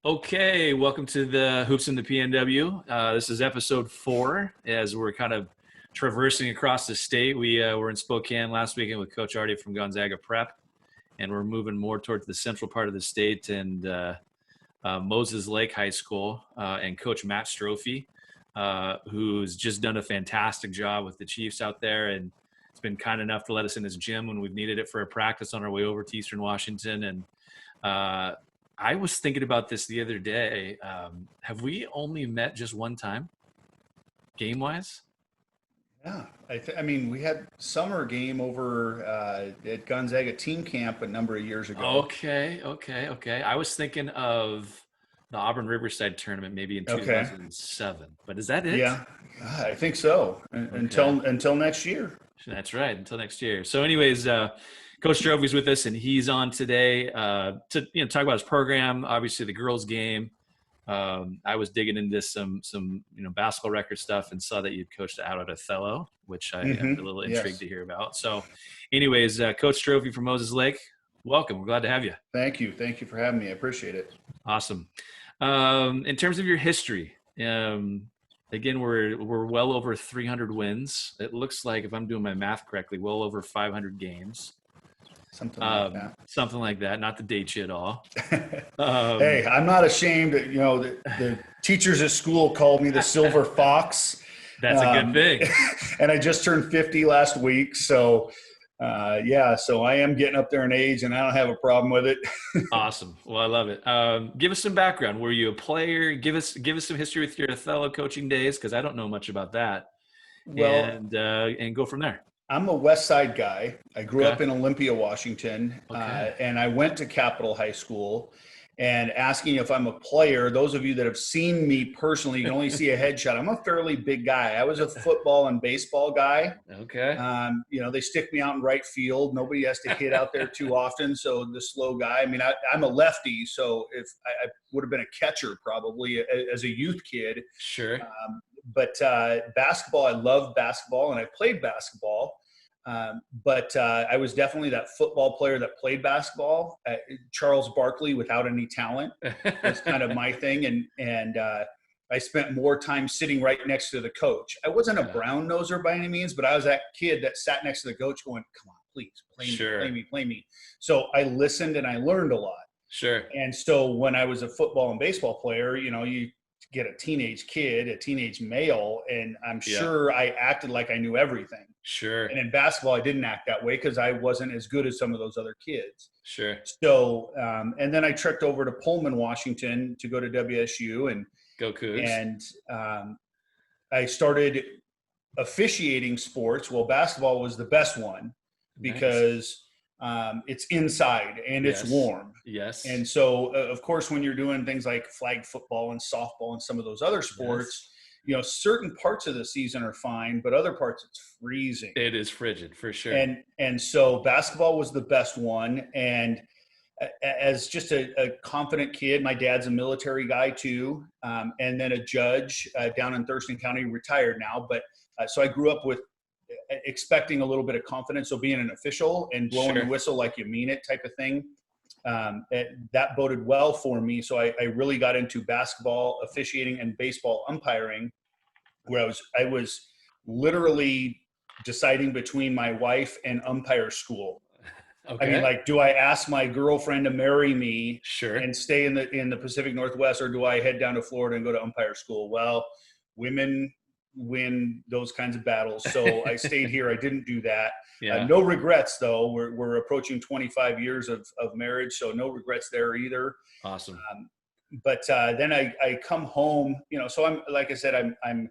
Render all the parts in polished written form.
Okay, welcome to the Hoops in the P.N.W. This is episode 4 as we're kind of traversing across the state. We were in Spokane last weekend with Coach Artie from Gonzaga Prep, and we're moving more towards the central part of the state and Moses Lake High School and Coach Matt Strophy, who's just done a fantastic job with the Chiefs out there, and it's been kind enough to let us in his gym when we've needed it for a practice on our way over to Eastern Washington. And I was thinking about this the other day. Have we only met just one time, game-wise? Yeah, I mean, we had summer game over at Gonzaga team camp a number of years ago. Okay. I was thinking of the Auburn Riverside tournament maybe in Okay. 2007, but is that it? Yeah, I think so. Okay. Until next year. That's right. Until next year. So, anyways, Coach Strophy's with us, and he's on today to talk about his program. Obviously, the girls' game. I was digging into some basketball record stuff and saw that you coached out at Othello, which I am a little intrigued to hear about. So, anyways, Coach Strophy from Moses Lake, welcome. We're glad to have you. Thank you for having me. I appreciate it. Awesome. In terms of your history. Again, we're well over 300 wins. It looks like, if I'm doing my math correctly, well over 500 games. Something like that. Something like that. Not to date you at all. Hey, I'm not ashamed. The teachers at school called me the Silver Fox. That's a good thing. And I just turned 50 last week, so so I am getting up there in age, and I don't have a problem with it. Awesome. Well, I love it. Give us some background. Were you a player? Give us some history with your Othello coaching days, because I don't know much about that. Well, and go from there. I'm a West Side guy. I grew up in Olympia, Washington, and I went to Capitol High School. And asking if I'm a player, those of you that have seen me personally, you can only see a headshot. I'm a fairly big guy. I was a football and baseball guy. Okay. They stick me out in right field. Nobody has to hit out there too often. So the slow guy. I mean, I'm a lefty, so if I would have been a catcher probably as a youth kid. Sure. But basketball, I love basketball, and I played basketball. But I was definitely that football player that played basketball. Charles Barkley without any talent. That's kind of my thing. And I spent more time sitting right next to the coach. I wasn't a brown noser by any means, but I was that kid that sat next to the coach going, come on, please, play me. So I listened and I learned a lot. Sure. And so when I was a football and baseball player, you get a teenage kid, a teenage male, and I'm sure I acted like I knew everything. Sure. And in basketball, I didn't act that way because I wasn't as good as some of those other kids. Sure. So, and then I trekked over to Pullman, Washington to go to WSU and go Cougs. And I started officiating sports. Well, basketball was the best one because it's inside and it's warm. Yes. And so, of course, when you're doing things like flag football and softball and some of those other sports, certain parts of the season are fine, but other parts it's freezing. It is frigid for sure. And so basketball was the best one. And as just a confident kid, my dad's a military guy too, and then a judge down in Thurston County, retired now. But so I grew up with expecting a little bit of confidence. So being an official and blowing the whistle like you mean it type of thing, that boded well for me. So I really got into basketball officiating and baseball umpiring, where I was literally deciding between my wife and umpire school. Okay. I mean, like, do I ask my girlfriend to marry me and stay in the Pacific Northwest, or do I head down to Florida and go to umpire school? Well, women win those kinds of battles. So I stayed here. I didn't do that. No regrets though. We're approaching 25 years of marriage. So no regrets there either. Awesome. But then I come home, so I'm, like I said, I'm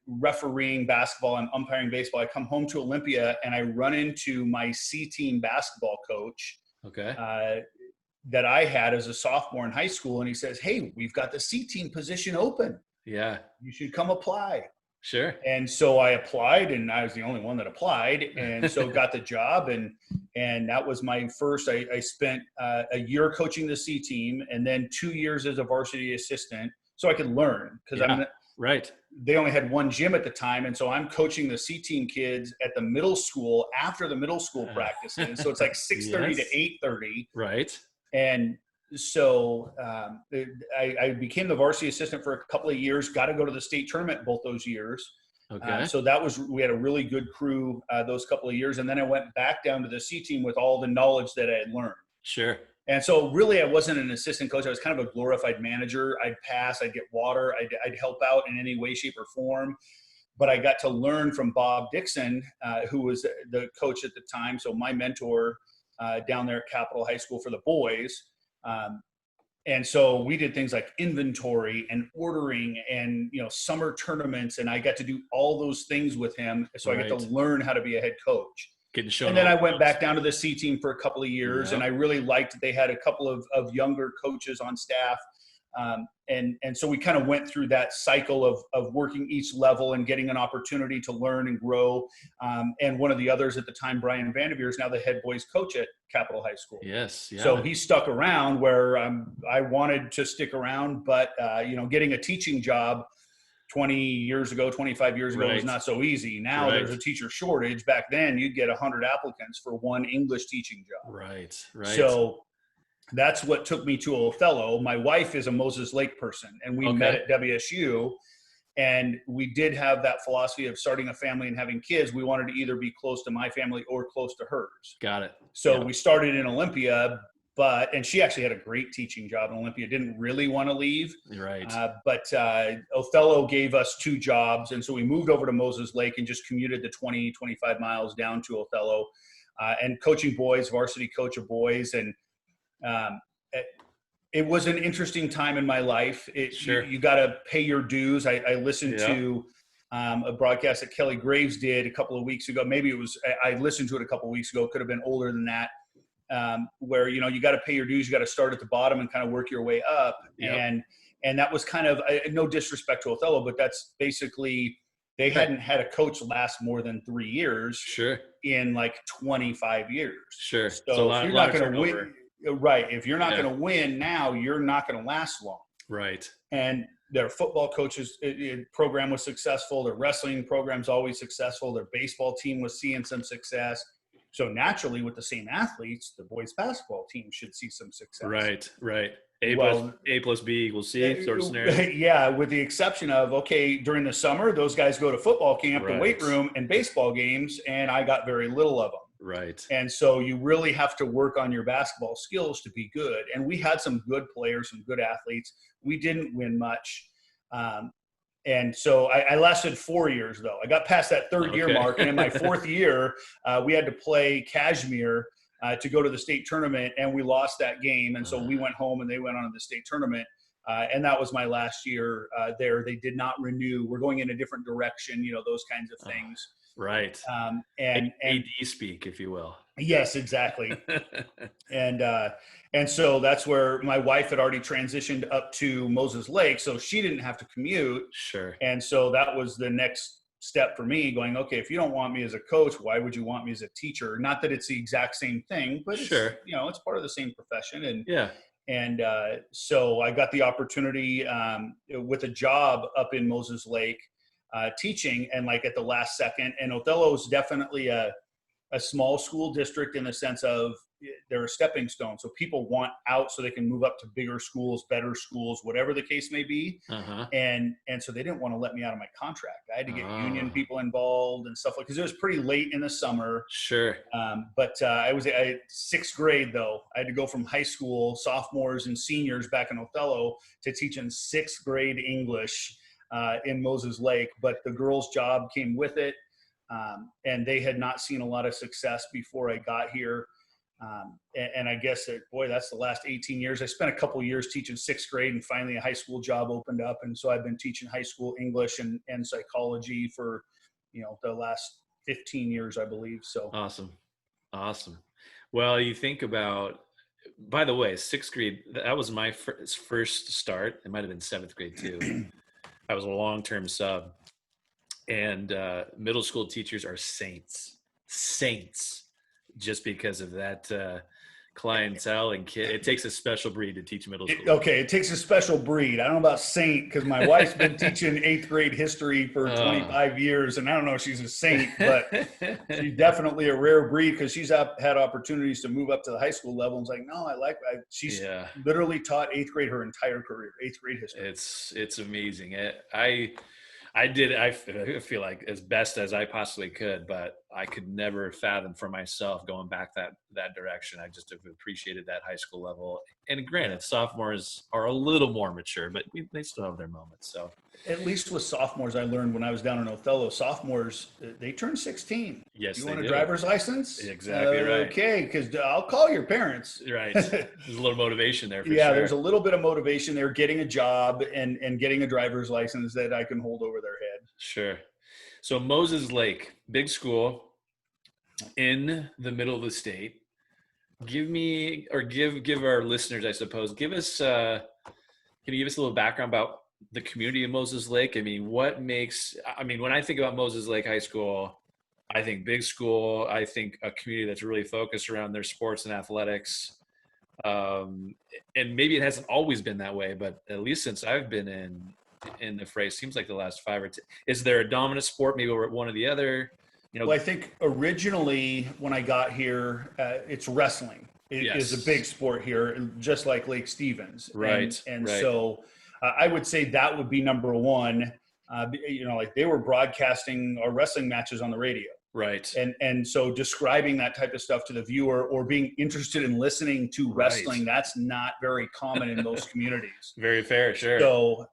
refereeing basketball and umpiring baseball. I come home to Olympia and I run into my C team basketball coach that I had as a sophomore in high school. And he says, hey, we've got the C team position open. Yeah. You should come apply. Sure. And so I applied, and I was the only one that applied, and so got the job. And that was my first. I spent a year coaching the C team, and then 2 years as a varsity assistant, so I could learn because they only had one gym at the time, and so I'm coaching the C team kids at the middle school after the middle school practices. So it's like 6:30 to 8:30. Right. And so I became the varsity assistant for a couple of years, got to go to the state tournament both those years. Okay. So we had a really good crew those couple of years. And then I went back down to the C team with all the knowledge that I had learned. Sure. And so really I wasn't an assistant coach. I was kind of a glorified manager. I'd pass, I'd get water, I'd help out in any way, shape, or form. But I got to learn from Bob Dixon, who was the coach at the time. So my mentor down there at Capitol High School for the boys. And so we did things like inventory and ordering and, summer tournaments. And I got to do all those things with him. So I got to learn how to be a head coach. And then I went back down to the C team for a couple of years, and I really liked that they had a couple of younger coaches on staff. And so we kind of went through that cycle of working each level and getting an opportunity to learn and grow. And one of the others at the time, Brian Vanderveer, is now the head boys coach at Capitol High School. Yes. Yeah. So he stuck around where I wanted to stick around, but getting a teaching job 20 years ago, 25 years ago was not so easy. Now there's a teacher shortage. Back then you'd get 100 applicants for one English teaching job. Right. So that's what took me to Othello. My wife is a Moses Lake person, and we met at WSU, and we did have that philosophy of starting a family and having kids. We wanted to either be close to my family or close to hers. Got it. So we started in Olympia, and she actually had a great teaching job in Olympia, didn't really want to leave. Right. But Othello gave us 2 jobs. And so we moved over to Moses Lake and just commuted the 20, 25 miles down to Othello and coaching boys, varsity coach of boys. And it was an interesting time in my life. You got to pay your dues. I listened to a broadcast that Kelly Graves did a couple of weeks ago. Maybe I listened to it a couple of weeks ago. It could have been older than that. Where, you got to pay your dues, you got to start at the bottom and kind of work your way up. And that was kind of no disrespect to Othello, but that's basically, they hadn't had a coach last more than 3 years in like 25 years. So if you're not going to win, if you're not going to win now, you're not going to last long. Right. And their football coaches program was successful. Their wrestling program's always successful. Their baseball team was seeing some success. So naturally, with the same athletes, the boys basketball team should see some success. Right. A plus B equals C sort of scenario. Yeah, with the exception of, during the summer, those guys go to football camp, the weight room, and baseball games, and I got very little of them. Right. And so you really have to work on your basketball skills to be good. And we had some good players, some good athletes. We didn't win much. And so I lasted 4 years, though. I got past that third year mark. And in my 4th year, we had to play Kashmir to go to the state tournament. And we lost that game. And so we went home and they went on to the state tournament. And that was my last year there. They did not renew. We're going in a different direction, those kinds of things. Right. And AD speak, if you will. Yes, exactly. And so that's where my wife had already transitioned up to Moses Lake, so she didn't have to commute. Sure. And so that was the next step for me, going, okay, if you don't want me as a coach, why would you want me as a teacher? Not that it's the exact same thing, but it's, it's part of the same profession. And so I got the opportunity with a job up in Moses Lake teaching, and like at the last second. And Othello is definitely a small school district in the sense of they're a stepping stone. So people want out so they can move up to bigger schools, better schools, whatever the case may be. And so they didn't want to let me out of my contract. I had to get union people involved and stuff because it was pretty late in the summer. Sure. But I was 6th grade though. I had to go from high school sophomores and seniors back in Othello to teaching 6th grade English in Moses Lake, but the girls' job came with it. And they had not seen a lot of success before I got here. And I guess that's the last 18 years. I spent a couple of years teaching 6th grade, and finally a high school job opened up. And so I've been teaching high school English and psychology for, the last 15 years, I believe. So Awesome. Well, you think about, by the way, 6th grade, that was my first start. It might've been 7th grade too. I was a long-term sub. And middle school teachers are saints, just because of that clientele and kid. It takes a special breed to teach middle school. Okay, it takes a special breed. I don't know about saint because my wife's been teaching 8th grade history for 25 years, and I don't know if she's a saint, but she's definitely a rare breed because she's had opportunities to move up to the high school level. And it's like, no, she's literally taught 8th grade her entire career, 8th grade history. It's amazing. I feel like as best as I possibly could, but I could never fathom for myself going back that direction. I just have appreciated that high school level. And granted, sophomores are a little more mature, but they still have their moments. So at least with sophomores, I learned when I was down in Othello, sophomores, they turn 16. Yes, you want a driver's license? Exactly right. Okay, because I'll call your parents. Right. There's a little motivation there for sure. Yeah, there's a little bit of motivation there, getting a job and getting a driver's license that I can hold over their head. Sure. So Moses Lake, big school in the middle of the state. Give our listeners, I suppose, can you give us a little background about the community of Moses Lake? I mean, when I think about Moses Lake High School, I think big school. I think a community that's really focused around their sports and athletics. And maybe it hasn't always been that way, but at least since I've been in the fray, seems like the last 5 or 10. Is there a dominant sport, maybe over one or the other? Well, I think originally when I got here, it's wrestling. It is a big sport here, just like Lake Stevens. Right. And so I would say that would be number one. Like they were broadcasting our wrestling matches on the radio. Right. And so describing that type of stuff to the viewer or being interested in listening to wrestling, that's not very common in most communities. Very fair. Sure. So,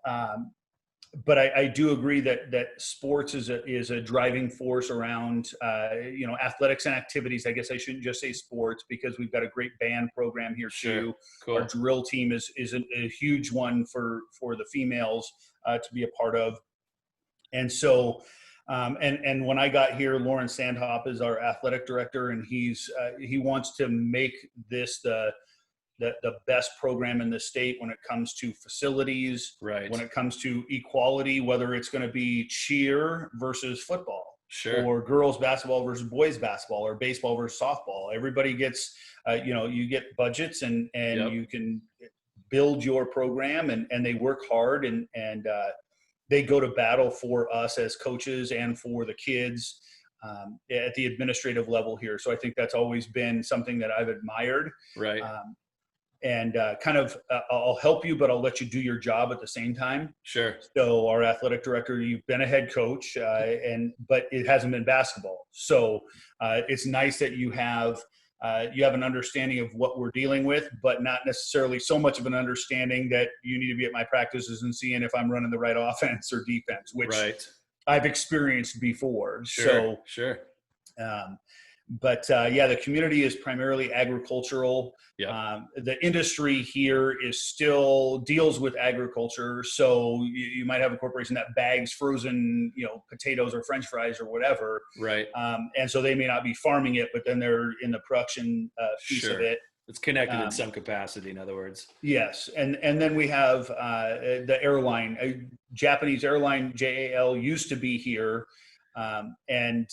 but I do agree that sports is a driving force around, athletics and activities. I guess I shouldn't just say sports because we've got a great band program here too. Cool. Our drill team is a huge one for the females to be a part of. And so, and when I got here, Lauren Sandhop is our athletic director, and he wants to make this the best program in the state when it comes to facilities, right? When it comes to equality, whether it's going to be cheer versus football, sure, or girls basketball versus boys basketball, or baseball versus softball. Everybody gets, you get budgets and you can build your program, and they work hard and they go to battle for us as coaches and for the kids at the administrative level here. So I think that's always been something that I've admired. Right. I'll help you, but I'll let you do your job at the same time. Sure. So our athletic director, you've been a head coach, but it hasn't been basketball. So it's nice that you have an understanding of what we're dealing with, but not necessarily so much of an understanding that you need to be at my practices and seeing if I'm running the right offense or defense, which I've experienced before. Sure. But the community is primarily agricultural. Yeah. The industry here still deals with agriculture. So you might have a corporation that bags frozen, potatoes or French fries or whatever. Right. And so they may not be farming it, but then they're in the production piece of it. It's connected in some capacity, in other words. Yes. And then we have the airline, Japanese airline, JAL used to be here. Then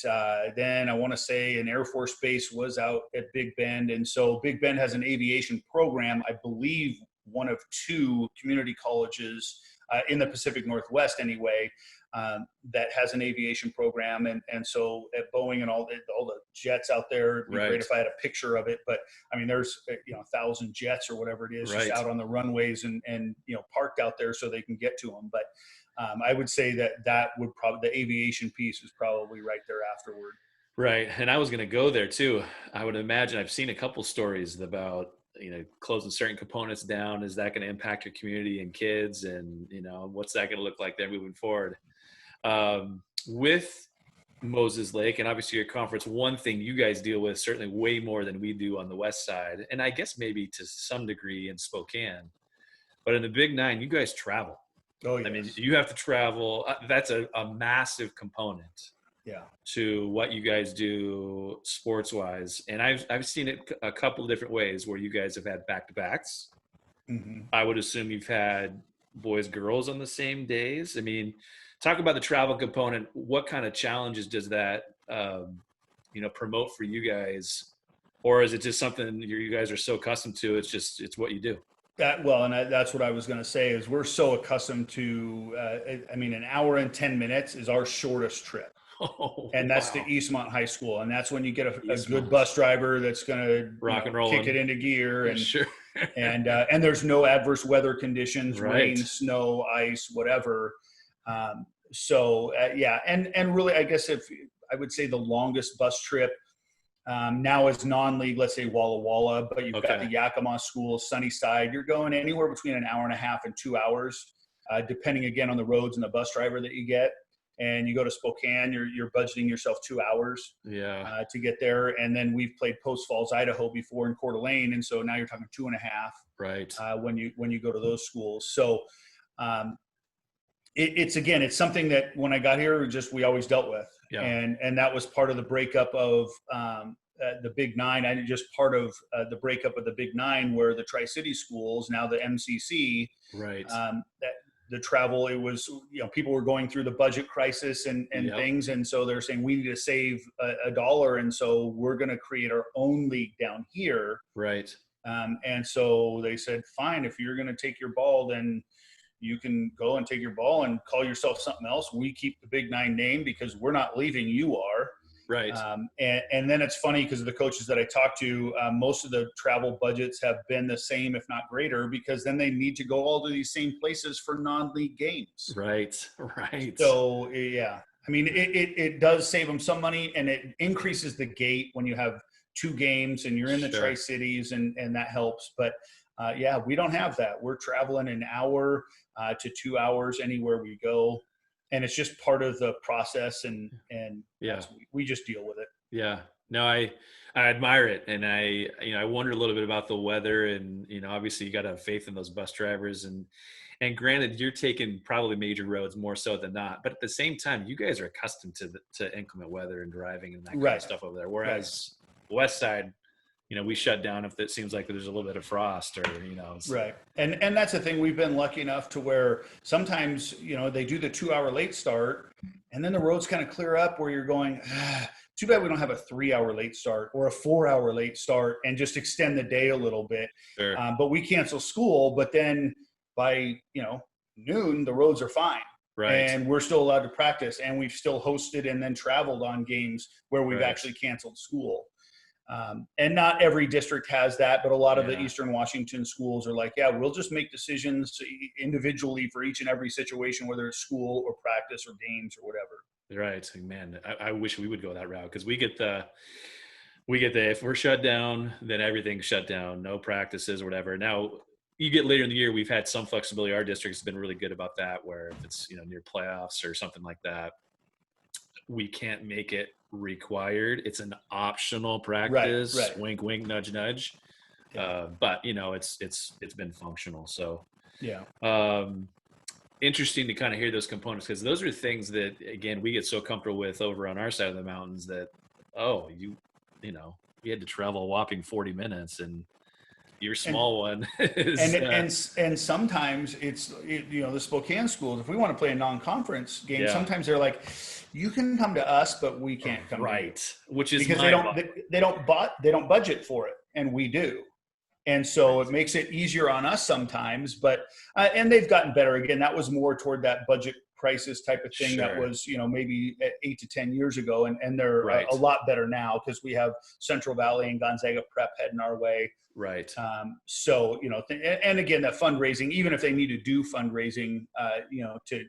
I want to say an Air Force base was out at Big Bend. And so Big Bend has an aviation program, I believe one of 2 community colleges in the Pacific Northwest anyway, that has an aviation program. And so at Boeing and all the jets out there, it'd be great if I had a picture of it, but I mean, there's 1,000 jets or whatever it is just out on the runways and parked out there so they can get to them. But I would say that would probably, the aviation piece is probably right there afterward. Right. And I was going to go there too. I would imagine I've seen a couple stories about, closing certain components down. Is that going to impact your community and kids? And, what's that going to look like there moving forward? With Moses Lake and obviously your conference, one thing you guys deal with certainly way more than we do on the West Side. And I guess maybe to some degree in Spokane, but in the Big 9, you guys travel. Oh, yes. I mean, you have to travel. That's a massive component to what you guys do sports wise. And I've seen it a couple of different ways where you guys have had back-to-backs. Mm-hmm. I would assume you've had boys, girls on the same days. I mean, talk about the travel component. What kind of challenges does that, promote for you guys Or is it just something you guys are so accustomed to? It's what you do. That's what I was going to say is we're so accustomed to, an hour and 10 minutes is our shortest trip. Oh, And that's to wow. Eastmont High School. And that's when you get a good Eastmont. bus driver that's going to Rock and kick rolling. it into gear. Yeah, And, sure. and there's no adverse weather conditions, Right. rain, snow, ice, whatever. And really, I guess if I would say the longest bus trip now is non-league, let's say Walla Walla, but you've got the Yakima School, Sunnyside. You're going anywhere between an hour and a half and 2 hours, depending again on the roads and the bus driver that you get. And you go to Spokane, you're budgeting yourself 2 hours to get there. And then we've played Post Falls, Idaho before in Coeur d'Alene, and so now you're talking 2.5. Right. When you go to those schools. So it's something that when I got here, we always dealt with. Yeah. And that was part of the breakup of the Big Nine. I just part of the breakup of the Big Nine, where the Tri-City schools, now the MCC, right. That the travel, it was, people were going through the budget crisis and things. And so they're saying we need to save a dollar. And so we're going to create our own league down here. Right. And so they said, fine, if you're going to take your ball, then you can go and take your ball and call yourself something else. We keep the Big Nine name because we're not leaving. You are. Right. And then it's funny because the coaches that I talk to, most of the travel budgets have been the same, if not greater, because then they need to go all to these same places for non-league games. Right. Right. So, yeah, I mean, it does save them some money, and it increases the gate when you have 2 games and you're in the Tri-Cities, and that helps. But we don't have that. We're traveling an hour to 2 hours anywhere we go. And it's just part of the process, and we just deal with it. Yeah, no, I admire it. And I wonder a little bit about the weather, and, obviously you got to have faith in those bus drivers, and granted, you're taking probably major roads more so than not, but at the same time, you guys are accustomed to inclement weather and driving and that kind of stuff over there. Whereas West Side, we shut down if it seems like there's a little bit of frost or, Right. And that's the thing. We've been lucky enough to where sometimes, they do the 2 hour late start, and then the roads kind of clear up where you're going, too bad we don't have a 3 hour late start or a 4 hour late start and just extend the day a little bit. Sure. But we cancel school, but then by, noon, the roads are fine. Right. And we're still allowed to practice, and we've still hosted and then traveled on games where we've actually canceled school. And not every district has that, but a lot of the Eastern Washington schools are like, we'll just make decisions individually for each and every situation, whether it's school or practice or games or whatever. Right. Man, I wish we would go that route, because we get the if we're shut down, then everything's shut down, no practices or whatever. Now you get later in the year, we've had some flexibility. Our district's been really good about that, where if it's, near playoffs or something like that, we can't make it required. It's an optional practice. Right. Wink, wink, nudge, nudge. Yeah. But it's been functional. So interesting to kind of hear those components, because those are things that, again, we get so comfortable with over on our side of the mountains that, we had to travel a whopping 40 minutes, and your small one is, and sometimes it's the Spokane schools, if we want to play a non-conference game, sometimes they're like, you can come to us, but we can't come to you. Which is because they don't budget for it, and we do. And so it makes it easier on us sometimes, but and they've gotten better. Again, that was more toward that budget crisis type of thing. That was, maybe 8 to 10 years ago. And they're a lot better now, because we have Central Valley and Gonzaga Prep heading our way. Right. So, and again, that fundraising, even if they need to do fundraising, to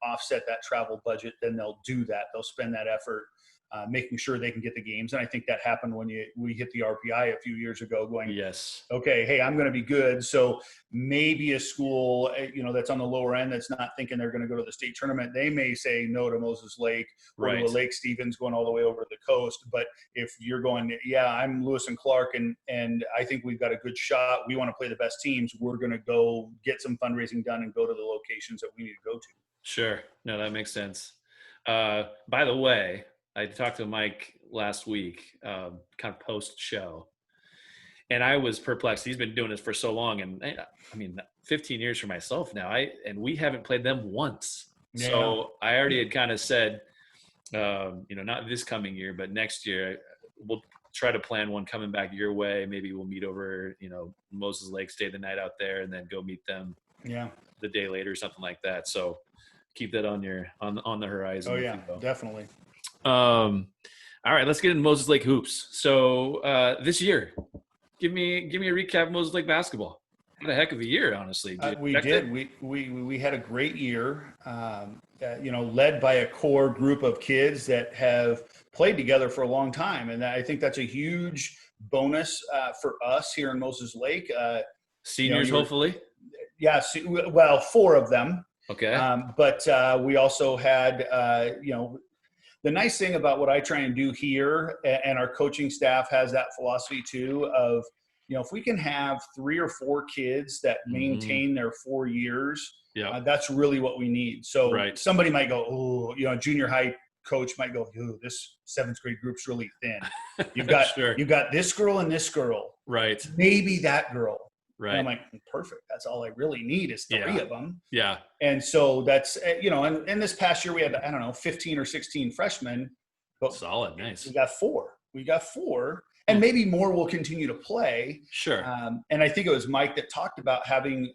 offset that travel budget, then they'll do that. They'll spend that effort making sure they can get the games. And I think that happened when we hit the RPI a few years ago, going, okay, hey, I'm going to be good. So maybe a school, that's on the lower end, that's not thinking they're going to go to the state tournament, they may say no to Moses Lake or to Lake Stevens going all the way over the coast. But if you're going, I'm Lewis and Clark, and I think we've got a good shot, we want to play the best teams, we're going to go get some fundraising done and go to the locations that we need to go to. Sure. No, that makes sense. By the way, I talked to Mike last week, kind of post-show, and I was perplexed. He's been doing this for so long, and 15 years for myself now. And we haven't played them once. Yeah. So I already had kind of said, not this coming year, but next year we'll try to plan one coming back your way. Maybe we'll meet over, Moses Lake, stay the night out there, and then go meet them the day later, something like that. So keep that on the horizon. Oh yeah, definitely. All right, let's get into Moses Lake hoops. So this year, give me a recap of Moses Lake basketball. What a heck of a year, honestly. We did. We had a great year, led by a core group of kids that have played together for a long time. And I think that's a huge bonus for us here in Moses Lake. Seniors, hopefully? Yeah, well, 4 of them. Okay. But we also had, the nice thing about what I try and do here, and our coaching staff has that philosophy too, of, if we can have 3 or 4 kids that maintain their 4 years, that's really what we need. So somebody might go, oh, junior high coach might go, ooh, this 7th grade group's really thin. You've got you've got this girl and this girl. Right. Maybe that girl. Right. And I'm like, perfect. That's all I really need is 3 of them. Yeah. And so that's, and this past year we had, 15 or 16 freshmen. But solid. Nice. We got 4. And maybe more will continue to play. Sure. And I think it was Mike that talked about having,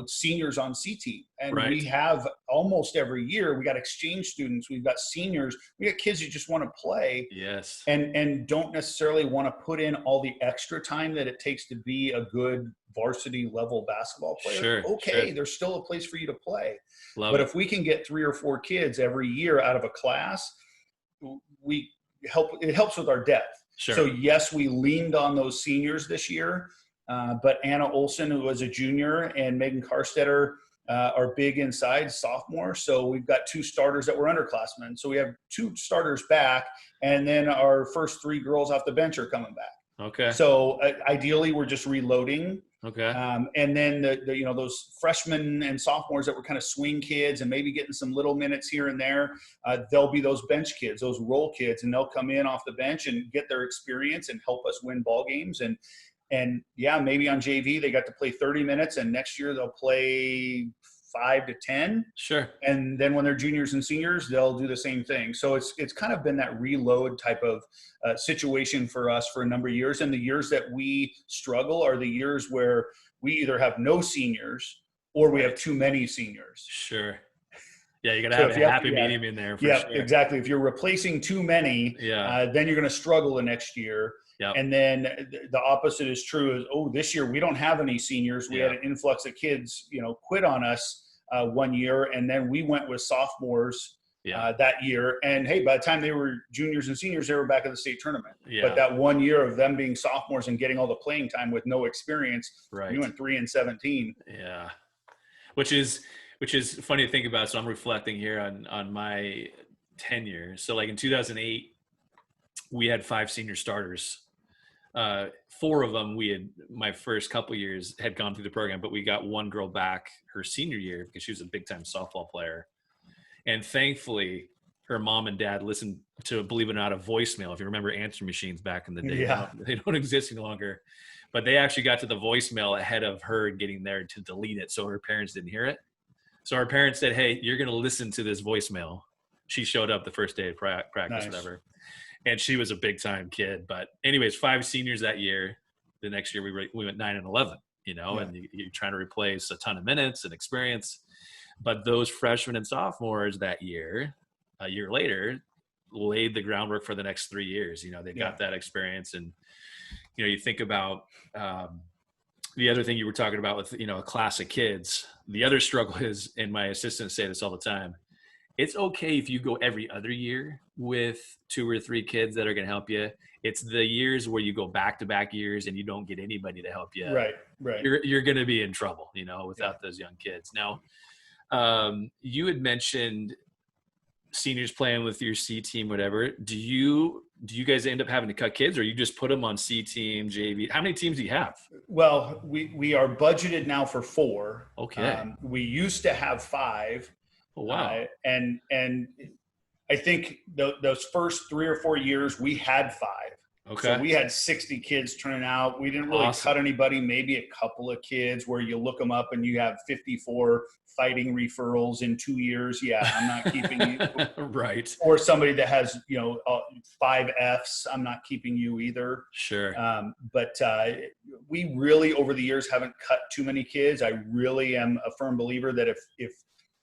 seniors on C team. And we have almost every year, we got exchange students, we've got seniors, we got kids who just want to play. Yes. And don't necessarily want to put in all the extra time that it takes to be a good varsity level basketball player. Sure. There's still a place for you to play. Love but it. If we can get 3 or 4 kids every year out of a class, it helps with our depth. Sure. So yes, we leaned on those seniors this year, but Anna Olson, who was a junior, and Megan Karstetter are big inside sophomore. So we've got 2 starters that were underclassmen. So we have 2 starters back, and then our first 3 girls off the bench are coming back. Okay. So ideally, we're just reloading. Okay. And then those freshmen and sophomores that were kind of swing kids and maybe getting some little minutes here and there, they'll be those bench kids, those role kids, and they'll come in off the bench and get their experience and help us win ball games. And maybe on JV they got to play 30 minutes, and next year they'll play 5 to 10. Sure. And then when they're juniors and seniors, they'll do the same thing. So it's kind of been that reload type of situation for us for a number of years. And the years that we struggle are the years where we either have no seniors or we have too many seniors. Sure. Yeah, you got to have a happy medium in there. For sure. Exactly. If you're replacing too many, then you're going to struggle the next year. Yep. And then the opposite is true. Is this year we don't have any seniors. We had an influx of kids, quit on us one year, and then we went with sophomores that year. And hey, by the time they were juniors and seniors, they were back at the state tournament. Yeah. But that 1 year of them being sophomores and getting all the playing time with no experience, we went 3-17. Yeah, which is funny to think about. So I'm reflecting here on my tenure. So like in 2008, we had 5 senior starters. 4 of them my first couple years had gone through the program, but we got 1 girl back her senior year because she was a big time softball player. And thankfully her mom and dad listened to, believe it or not, a voicemail. If you remember answer machines back in the day, they don't exist any longer, but they actually got to the voicemail ahead of her getting there to delete it. So her parents didn't hear it. So our parents said, hey, you're going to listen to this voicemail. She showed up the first day of practice, whatever. And she was a big-time kid. But anyways, 5 seniors that year. The next year we went 9-11, and you're trying to replace a ton of minutes and experience. But those freshmen and sophomores that year, a year later, laid the groundwork for the next 3 years. They got that experience. And, you think about the other thing you were talking about with, a class of kids. The other struggle is, and my assistants say this all the time, it's okay if you go every other year with 2 or 3 kids that are going to help you. It's the years where you go back-to-back years and you don't get anybody to help you. Right. You're going to be in trouble, without those young kids. Now, you had mentioned seniors playing with your C team, whatever. Do you guys end up having to cut kids, or you just put them on C team, JV? How many teams do you have? Well, we are budgeted now for 4. Okay. We used to have 5. Oh, wow. And I think those first 3 or 4 years we had 5. So Okay. we had 60 kids turning out. We didn't really Awesome. cut anybody, maybe a couple of kids where you look them up and you have 54 fighting referrals in 2 years. Yeah, I'm not keeping you. Right. Or somebody that has, 5 Fs, I'm not keeping you either. Sure. But we really, over the years, haven't cut too many kids. I really am a firm believer that if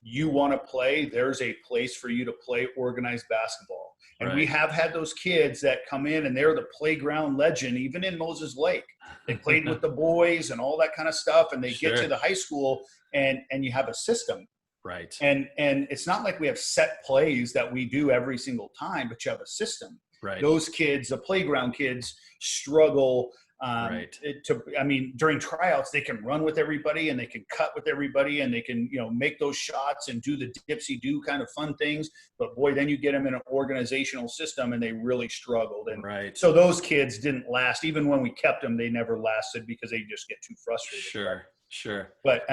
you want to play, there's a place for you to play organized basketball. And we Right. have had those kids that come in and they're the playground legend, even in Moses Lake. They played with the boys and all that kind of stuff. And they get to Sure. the high school and you have a system. Right. And it's not like we have set plays that we do every single time, but you have a system. Right. Those kids, the playground kids, struggle Right. during tryouts, they can run with everybody and they can cut with everybody and they can, make those shots and do the dipsy-do kind of fun things. But boy, then you get them in an organizational system and they really struggled. And Right. so those kids didn't last. Even when we kept them, they never lasted because they just get too frustrated. Sure. Sure. But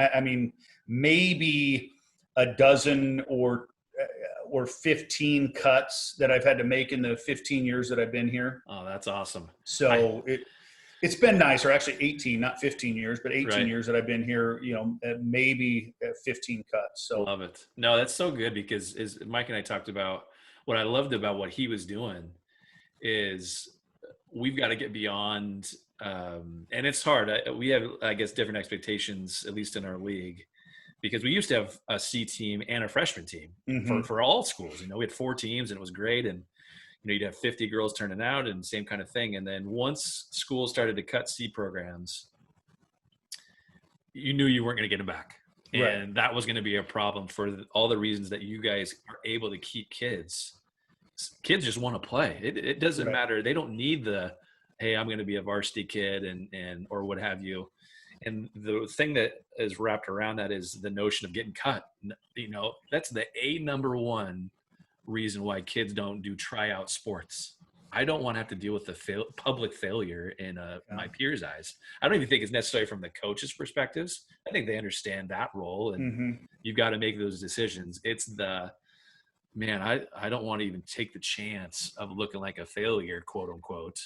maybe a dozen or 15 cuts that I've had to make in the 15 years that I've been here. Oh, that's awesome. So it's been nice, or actually 18, not 15 years, but 18 Right. years that I've been here, maybe 15 cuts. So Love it. No, that's so good because as Mike and I talked about, what I loved about what he was doing is we've got to get beyond, and it's hard. We have, I guess, different expectations, at least in our league, because we used to have a C team and a freshman team for all schools. We had 4 teams and it was great. And, you'd have 50 girls turning out and same kind of thing. And then once schools started to cut C programs, you knew you weren't going to get them back. And that was going to be a problem for all the reasons that you guys are able to keep kids. Kids just want to play. It doesn't matter. They don't need hey, I'm going to be a varsity kid and or what have you. And the thing that is wrapped around that is the notion of getting cut. That's the number one reason why kids don't do tryout sports. I don't want to have to deal with the public failure in my peers' eyes. I don't even think it's necessary from the coaches' perspectives. I think they understand that role, and you've got to make those decisions. It's I don't want to even take the chance of looking like a failure, quote unquote,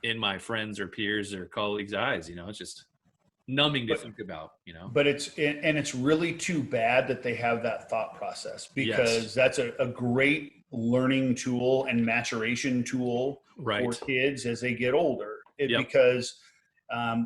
in my friends or peers or colleagues' eyes. It's just numbing to think about. But it's really too bad that they have that thought process, because that's a great learning tool and maturation tool for kids as they get older. Because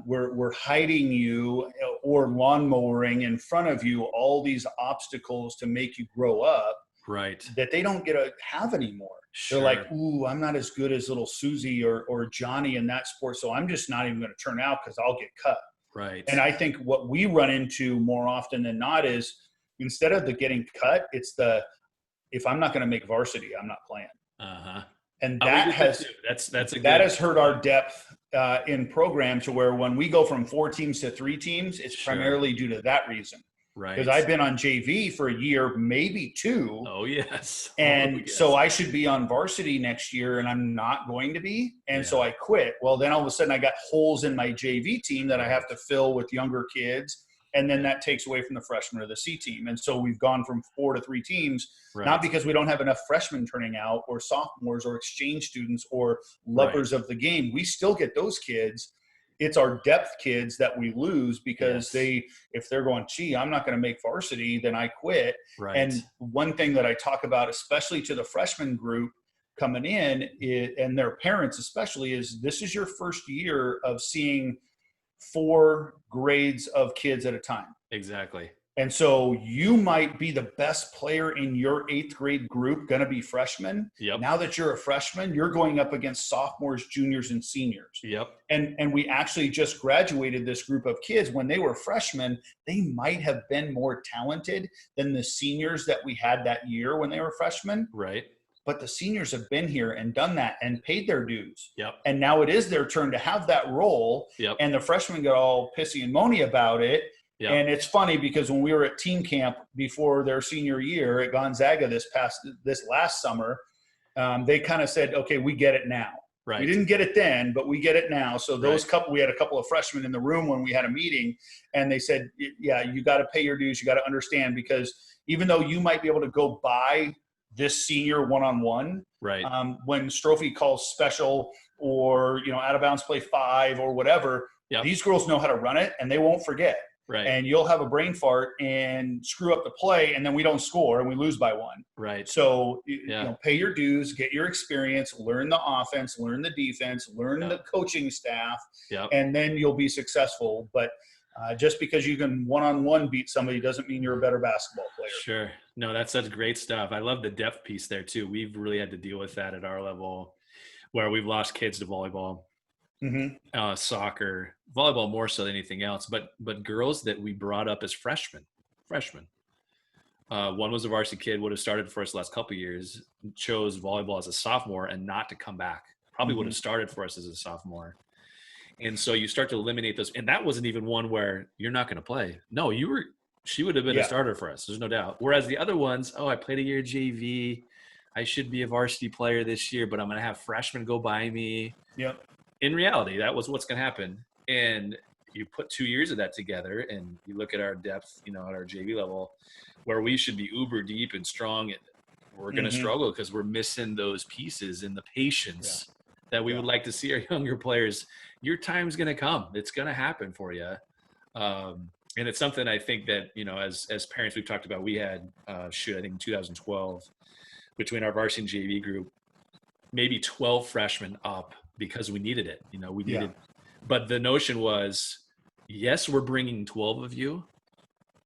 we're hiding you or lawnmowering in front of you all these obstacles to make you grow up, that they don't get to have anymore. They're like, ooh, I'm not as good as little Susie or Johnny in that sport, so I'm just not even going to turn out because I'll get cut. Right. And I think what we run into more often than not is, instead of the getting cut, it's if I'm not going to make varsity, I'm not playing. And that has hurt our depth in program, to where when we go from 4 teams to 3 teams, it's primarily due to that reason. Right. Because I've been on JV for a year, maybe 2. Oh, yes. And so I should be on varsity next year, and I'm not going to be. And so I quit. Well, then all of a sudden I got holes in my JV team that I have to fill with younger kids. And then that takes away from the freshmen or the C team. And so we've gone from 4 to 3 teams, not because we don't have enough freshmen turning out, or sophomores, or exchange students, or lovers of the game. We still get those kids. It's our depth kids that we lose because if they're going, gee, I'm not going to make varsity, then I quit. And one thing that I talk about, especially to the freshman group coming in, and their parents especially, is this is your first year of seeing 4 grades of kids at a time. Exactly. And so you might be the best player in your 8th grade group, going to be freshmen. Now that you're a freshman, you're going up against sophomores, juniors, and seniors. And we actually just graduated this group of kids. When they were freshmen, they might have been more talented than the seniors that we had that year when they were freshmen. But the seniors have been here and done that and paid their dues. And now it is their turn to have that role. And the freshmen get all pissy and moany about it. And it's funny because when we were at team camp before their senior year at Gonzaga this last summer, they kind of said, okay, we get it now. We didn't get it then, but we get it now. So we had a couple of freshmen in the room when we had a meeting, and they said, yeah, you got to pay your dues. You got to understand, because even though you might be able to go buy this senior one-on-one, when Strophy calls special or, out of bounds play 5 or whatever, Yep. these girls know how to run it and they won't forget. Right. And you'll have a brain fart and screw up the play, and then we don't score and we lose by 1. Right. So, pay your dues, get your experience, learn the offense, learn the defense, learn the coaching staff, and then you'll be successful. But just because you can one-on-one beat somebody doesn't mean you're a better basketball player. Sure. No, that's such great stuff. I love the depth piece there too. We've really had to deal with that at our level where we've lost kids to volleyball, soccer, volleyball more so than anything else, but girls that we brought up as freshmen. One was a varsity kid, would have started for us the last couple of years, chose volleyball as a sophomore and not to come back. Probably would have started for us as a sophomore. And so you start to eliminate those. And that wasn't even one where you're not going to play. No, she would have been a starter for us. There's no doubt. Whereas the other ones, I played a year JV. I should be a varsity player this year, but I'm going to have freshmen go by me. Yep. In reality, that was what's going to happen. And you put 2 years of that together and you look at our depth, at our JV level where we should be uber deep and strong. And we're going to struggle because we're missing those pieces and the patience that we would like to see our younger players. Your time's going to come. It's going to happen for you. And it's something I think that, as parents, we've talked about. We had, I think in 2012, between our varsity and JV group, maybe 12 freshmen up because we needed it. We needed, but the notion was, yes, we're bringing 12 of you,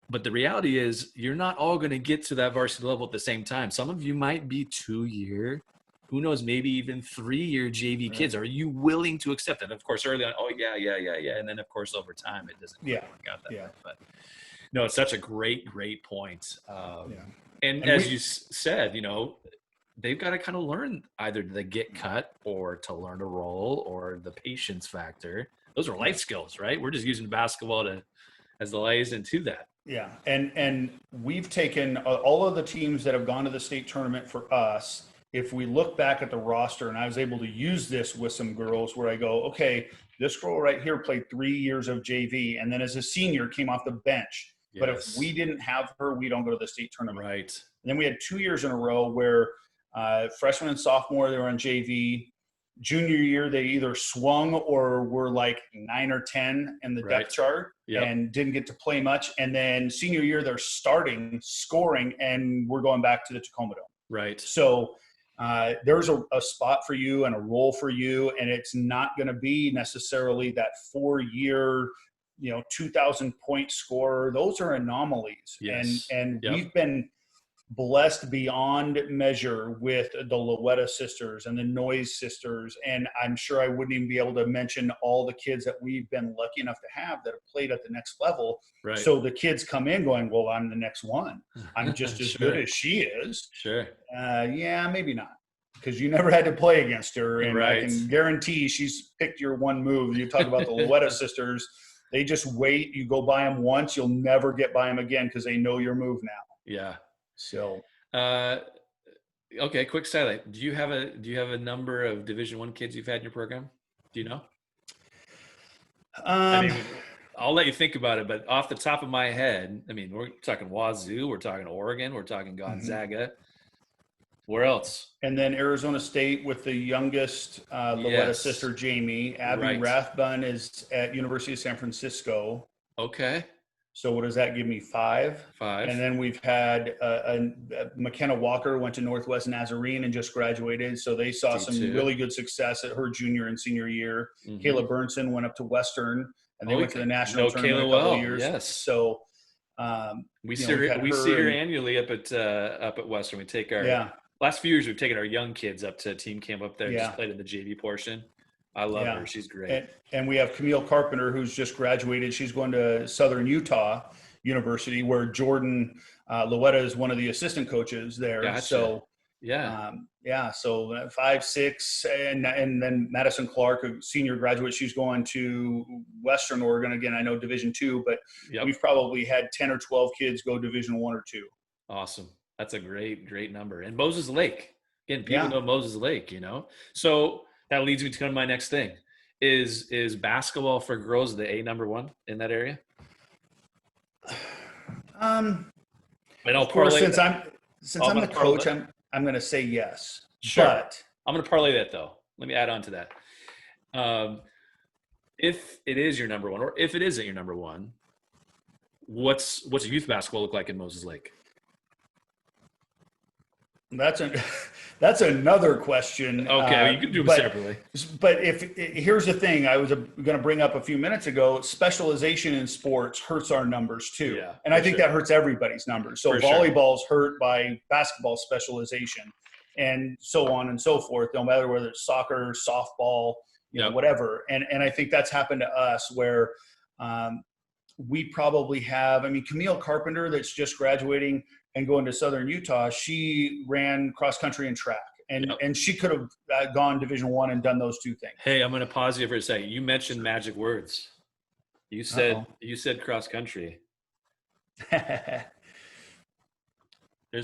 but the reality is you're not all going to get to that varsity level at the same time. Some of you might be 2-year, who knows, maybe even 3-year JV kids. Are you willing to accept that? Of course, early on, yeah. And then, of course, over time, it doesn't work out that way. But no, it's such a great point. And as you said, they've got to kind of learn either to get cut or to learn to roll or the patience factor. Those are life skills, right? We're just using basketball as the liaison to that. Yeah. And we've taken all of the teams that have gone to the state tournament for us. If we look back at the roster, and I was able to use this with some girls where I go, okay, this girl right here played 3 years of JV and then as a senior came off the bench. Yes. But if we didn't have her, we don't go to the state tournament. Right. And then we had 2 years in a row where freshman and sophomore, they were on JV. Junior year, they either swung or were like 9 or 10 in the depth chart and didn't get to play much. And then senior year, they're starting, scoring, and we're going back to the Tacoma Dome. Right. So there's a spot for you and a role for you, and it's not going to be necessarily that 4-year, 2,000-point scorer. Those are anomalies. Yes. And we've been blessed beyond measure with the Loetta sisters and the Noyes sisters. And I'm sure I wouldn't even be able to mention all the kids that we've been lucky enough to have that have played at the next level. Right. So the kids come in going, well, I'm the next one. I'm just as good as she is. Sure. Yeah, maybe not. Because you never had to play against her. And I can guarantee she's picked your one move. You talk about the Loetta sisters. They just wait. You go by them once, you'll never get by them again because they know your move now. Yeah. So, okay. Quick sidelight. Do you have a number of Division I kids you've had in your program? Do you know? I'll let you think about it, but off the top of my head, we're talking Wazoo, we're talking Oregon, we're talking Gonzaga. Where else? And then Arizona State with the youngest Loetta sister, Jamie. Abby Rathbun is at University of San Francisco. Okay. So what does that give me? 5. And then we've had McKenna Walker went to Northwest Nazarene and just graduated. So they saw some really good success at her junior and senior year. Kayla Burnson went up to Western and they went to the national tournament a couple of years. Yes. So we see her annually up at Western. We take our last few years we've taken our young kids up to team camp up there and just played in the JV portion. I love her. She's great. And we have Camille Carpenter, who's just graduated. She's going to Southern Utah University, where Jordan Loetta is one of the assistant coaches there. Gotcha. So, so 5, 6, and then Madison Clark, a senior graduate, she's going to Western Oregon. Again, I know Division II, but we've probably had 10 or 12 kids go Division I or II. Awesome. That's a great number. And Moses Lake. Again, people know Moses Lake, So that leads me to my next thing. Is basketball for girls the number 1 in that area? Of course, since I'm the coach, I'm going to say yes. Sure. But I'm going to parlay that though. Let me add on to that. If it is your number one, or if it isn't your number one, what's youth basketball look like in Moses Lake? That's another question. Okay, you can do them separately. But here's the thing, I was going to bring up a few minutes ago. Specialization in sports hurts our numbers too, Yeah, and I think that hurts everybody's numbers. So volleyball's hurt by basketball specialization, and so on and so forth. No matter whether it's soccer, softball, you know, whatever. And I think that's happened to us where we probably have. I mean, Camille Carpenter, that's just graduating and going to Southern Utah, she ran cross country and track, and she could have gone Division I and done those two things. Hey, I'm going to pause you for a second. You mentioned magic words. You said cross country. There's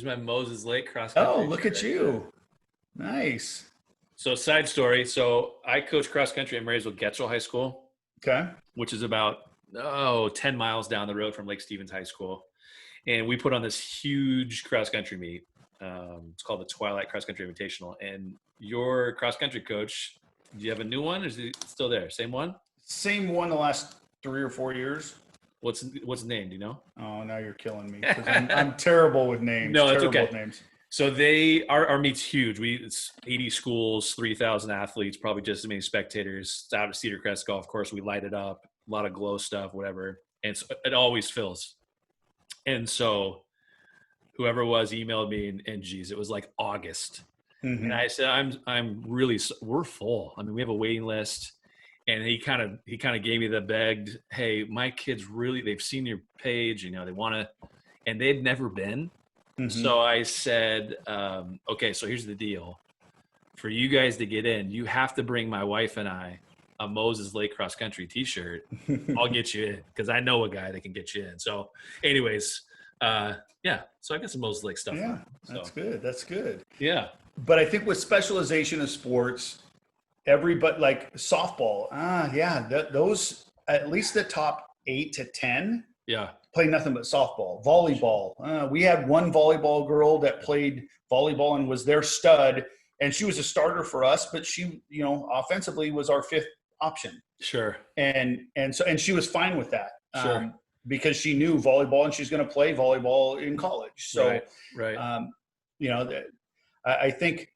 my Moses Lake cross country. Oh, look at you. Nice. So side story. So I coach cross country at Marysville-Getchell High School. Okay. Which is about 10 miles down the road from Lake Stevens High School. And we put on this huge cross-country meet. It's called the Twilight Cross Country Invitational. And your cross-country coach, do you have a new one? Or is he still there? Same one? Same one the last 3 or 4 years. What's his name? Do you know? Oh, now you're killing me. Because I'm terrible with names. No, it's okay. With names. So our meet's huge. It's 80 schools, 3,000 athletes, probably just as many spectators. It's out at Cedar Crest Golf Course. We light it up. A lot of glow stuff, whatever. And so it always fills. And so whoever was emailed me and geez, it was like August. Mm-hmm. And I said, we're full. I mean, we have a waiting list. And he kind of gave me the begged, hey, my kids they've seen your page, you know, they want to, and they'd never been. Mm-hmm. So I said, okay, so here's the deal. For you guys to get in, you have to bring my wife and I a Moses Lake cross country t-shirt. I'll get you in because I know a guy that can get you in. So anyways, so I got some Moses Lake stuff. Yeah, that's good. That's good. Yeah. But I think with specialization of sports, everybody like softball, those, at least the top 8 to 10 play nothing but softball. Volleyball. We had one volleyball girl that played volleyball and was their stud, and she was a starter for us, but she, you know, offensively was our 5th option. Sure. And she was fine with that. Sure. Because she knew volleyball and she's going to play volleyball in college. So, right. You know, I think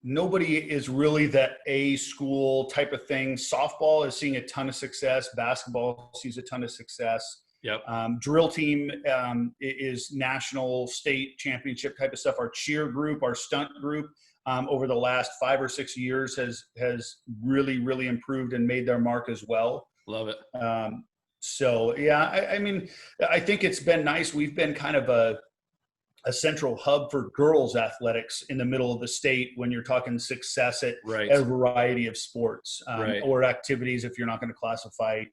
nobody is really that A school type of thing. Softball is seeing a ton of success. Basketball sees a ton of success. Yep. Drill team is national, state championship type of stuff. Our cheer group, our stunt group, over the last 5 or 6 years has really, really improved and made their mark as well. Love it. So, yeah, I mean, I think it's been nice. We've been kind of a central hub for girls athletics in the middle of the state when you're talking success at a variety of sports or activities. If you're not going to classify,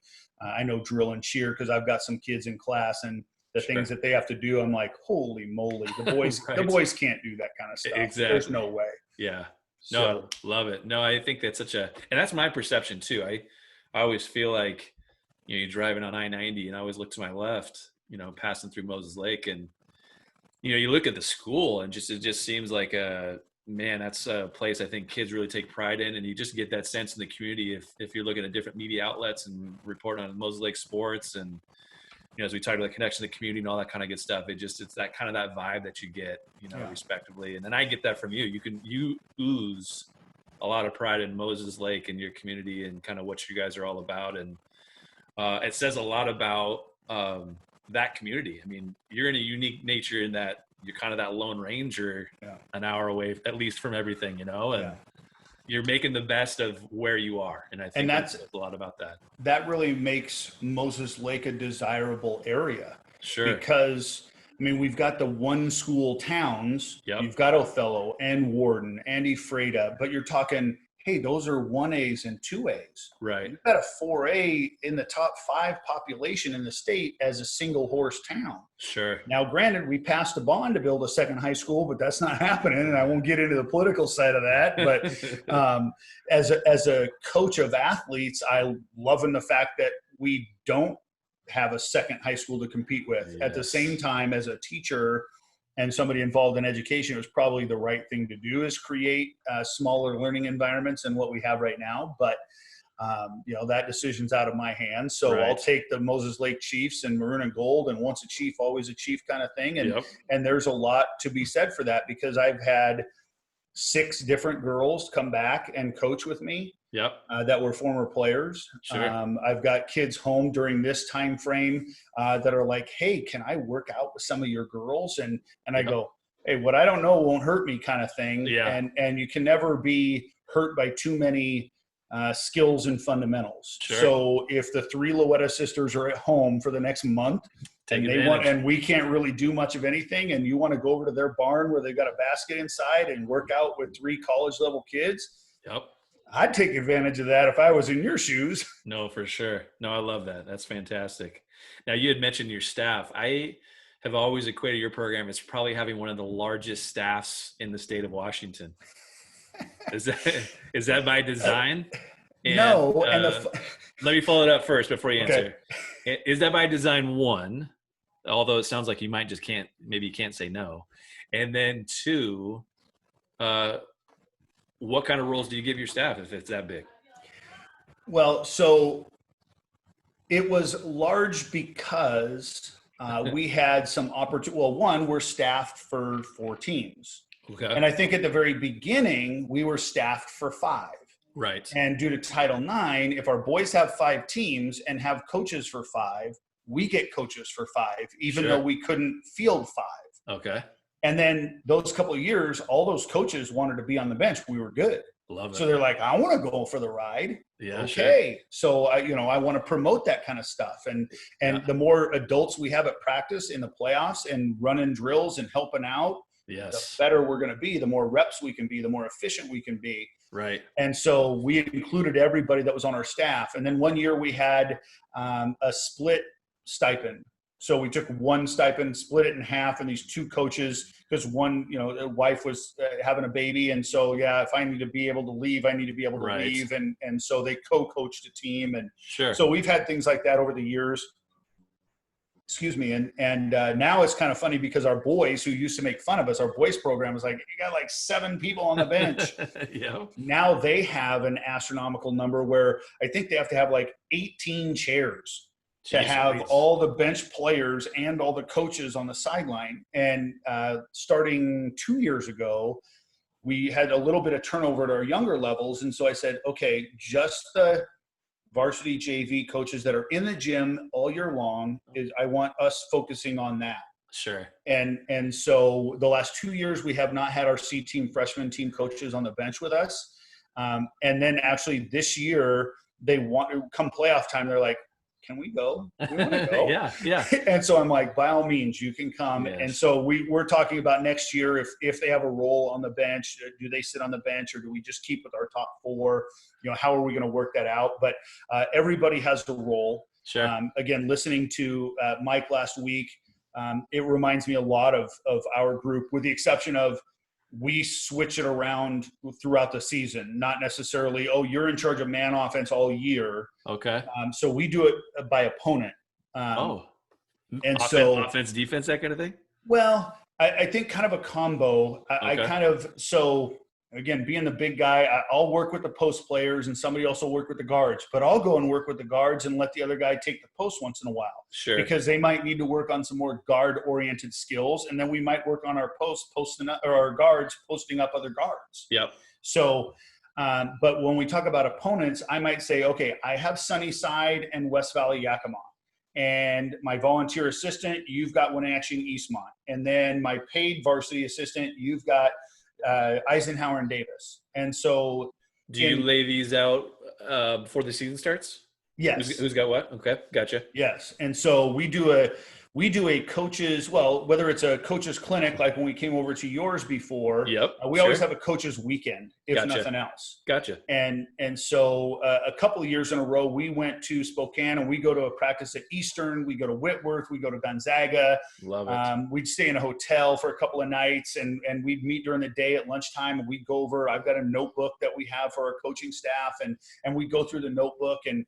I know drill and cheer because I've got some kids in class and the things that they have to do. I'm like, holy moly, the boys, the boys can't do that kind of stuff. Exactly. There's no way. Yeah. No, I love it. No, I think that's and that's my perception too. I always feel like, you know, you're driving on I-90 and I always look to my left, you know, passing through Moses Lake, and, you know, you look at the school and it just seems like that's a place I think kids really take pride in. And you just get that sense in the community if you're looking at different media outlets and report on Moses Lake sports. And, you know, as we talk about the connection to the community and all that kind of good stuff, it's that kind of that vibe that you get, you know, respectively. And then I get that from you. You ooze a lot of pride in Moses Lake and your community and kind of what you guys are all about. And it says a lot about that community. I mean, you're in a unique nature in that you're kind of that lone ranger an hour away, at least from everything, you know, and you're making the best of where you are. And I think that's a lot about that. That really makes Moses Lake a desirable area. Sure. Because, I mean, we've got the one school towns. Yep. You've got Othello and Warden and Ephrata, but you're talking, hey, those are 1As and 2As. Right. You've got a 4A in the top 5 population in the state as a single horse town. Sure. Now, granted, we passed a bond to build a second high school, but that's not happening. And I won't get into the political side of that. But as a coach of athletes, I'm loving the fact that we don't have a second high school to compete with. Yes. At the same time, as a teacher and somebody involved in education, it was probably the right thing to do is create smaller learning environments than what we have right now. But that decision's out of my hands. So Right. I'll take the Moses Lake Chiefs and maroon and gold, and once a Chief, always a Chief kind of thing. And, Yep. and there's a lot to be said for that, because I've had 6 different girls come back and coach with me. Yep. That were former players. Sure. I've got kids home during this time frame that are like, hey, can I work out with some of your girls? And I go, hey, what I don't know won't hurt me, kind of thing. Yeah. And you can never be hurt by too many skills and fundamentals. Sure. So if the 3 Loetta sisters are at home for the next month, and we can't really do much of anything, and you want to go over to their barn where they've got a basket inside and work out with 3 college level kids, yep, I'd take advantage of that if I was in your shoes. No, for sure. No, I love that. That's fantastic. Now, you had mentioned your staff. I have always equated your program as probably having one of the largest staffs in the state of Washington. Is that by design? And, no. Let me follow it up first before you answer. Okay. Is that by design, one, although it sounds like you might just maybe you can't say no. And then 2, what kind of roles do you give your staff if it's that big? Well, so it was large because we had some opportunity. Well, one, we're staffed for 4 teams. Okay. And I think at the very beginning, we were staffed for 5. Right. And due to Title IX, if our boys have 5 teams and have coaches for 5, we get coaches for 5, even Sure. though we couldn't field 5. Okay. And then those couple of years, all those coaches wanted to be on the bench. We were good. Love it. So they're like, I want to go for the ride. Yeah. Okay. Sure. So I want to promote that kind of stuff. And the more adults we have at practice in the playoffs and running drills and helping out, yes, the better we're going to be, the more reps we can be, the more efficient we can be. Right. And so we included everybody that was on our staff. And then one year we had a split stipend. So we took one stipend, split it in half, and these 2 coaches, because one, the wife was having a baby. And so, if I need to be able to leave, I need to be able to leave. And so they co-coached a team. And sure. So we've had things like that over the years. Excuse me. And now it's kind of funny because our boys who used to make fun of us, our boys program was like, you got like 7 people on the bench. Yeah. Now they have an astronomical number where I think they have to have like 18 chairs to have all the bench players and all the coaches on the sideline. And starting 2 years ago, we had a little bit of turnover at our younger levels. And so I said, okay, just the varsity JV coaches that are in the gym all year long, I want us focusing on that. Sure. And so the last 2 years, we have not had our C team freshman team coaches on the bench with us. And then actually this year, they want to come playoff time. They're like, can we go? We want to go. Yeah. And so I'm like, by all means, you can come. Yes. And so we're talking about next year, if they have a role on the bench, do they sit on the bench or do we just keep with our top 4? How are we going to work that out? But everybody has a role. Sure. Again, listening to Mike last week, it reminds me a lot of our group, with the exception of we switch it around throughout the season, not necessarily, you're in charge of man offense all year. Okay. So we do it by opponent. And offense, defense, that kind of thing? Well, I think kind of a combo. So again, being the big guy, I'll work with the post players and somebody else will work with the guards, but I'll go and work with the guards and let the other guy take the post once in a while. Sure. Because they might need to work on some more guard oriented skills. And then we might work on our our guards posting up other guards. Yep. So, but when we talk about opponents, I might say, okay, I have Sunnyside and West Valley Yakima. And my volunteer assistant, you've got Wenatchee and Eastmont. And then my paid varsity assistant, you've got Eisenhower and Davis. And so do you lay these out before the season starts? Yes. Who's got what? Okay, gotcha. Yes. And so we do a coaches, whether it's a coaches clinic, like when we came over to yours before, we always have a coaches weekend, if nothing else. Gotcha. And so a couple of years in a row, we went to Spokane and we go to a practice at Eastern, we go to Whitworth, we go to Gonzaga. Love it. We'd stay in a hotel for a couple of nights and we'd meet during the day at lunchtime and we'd go over, I've got a notebook that we have for our coaching staff and we go through the notebook and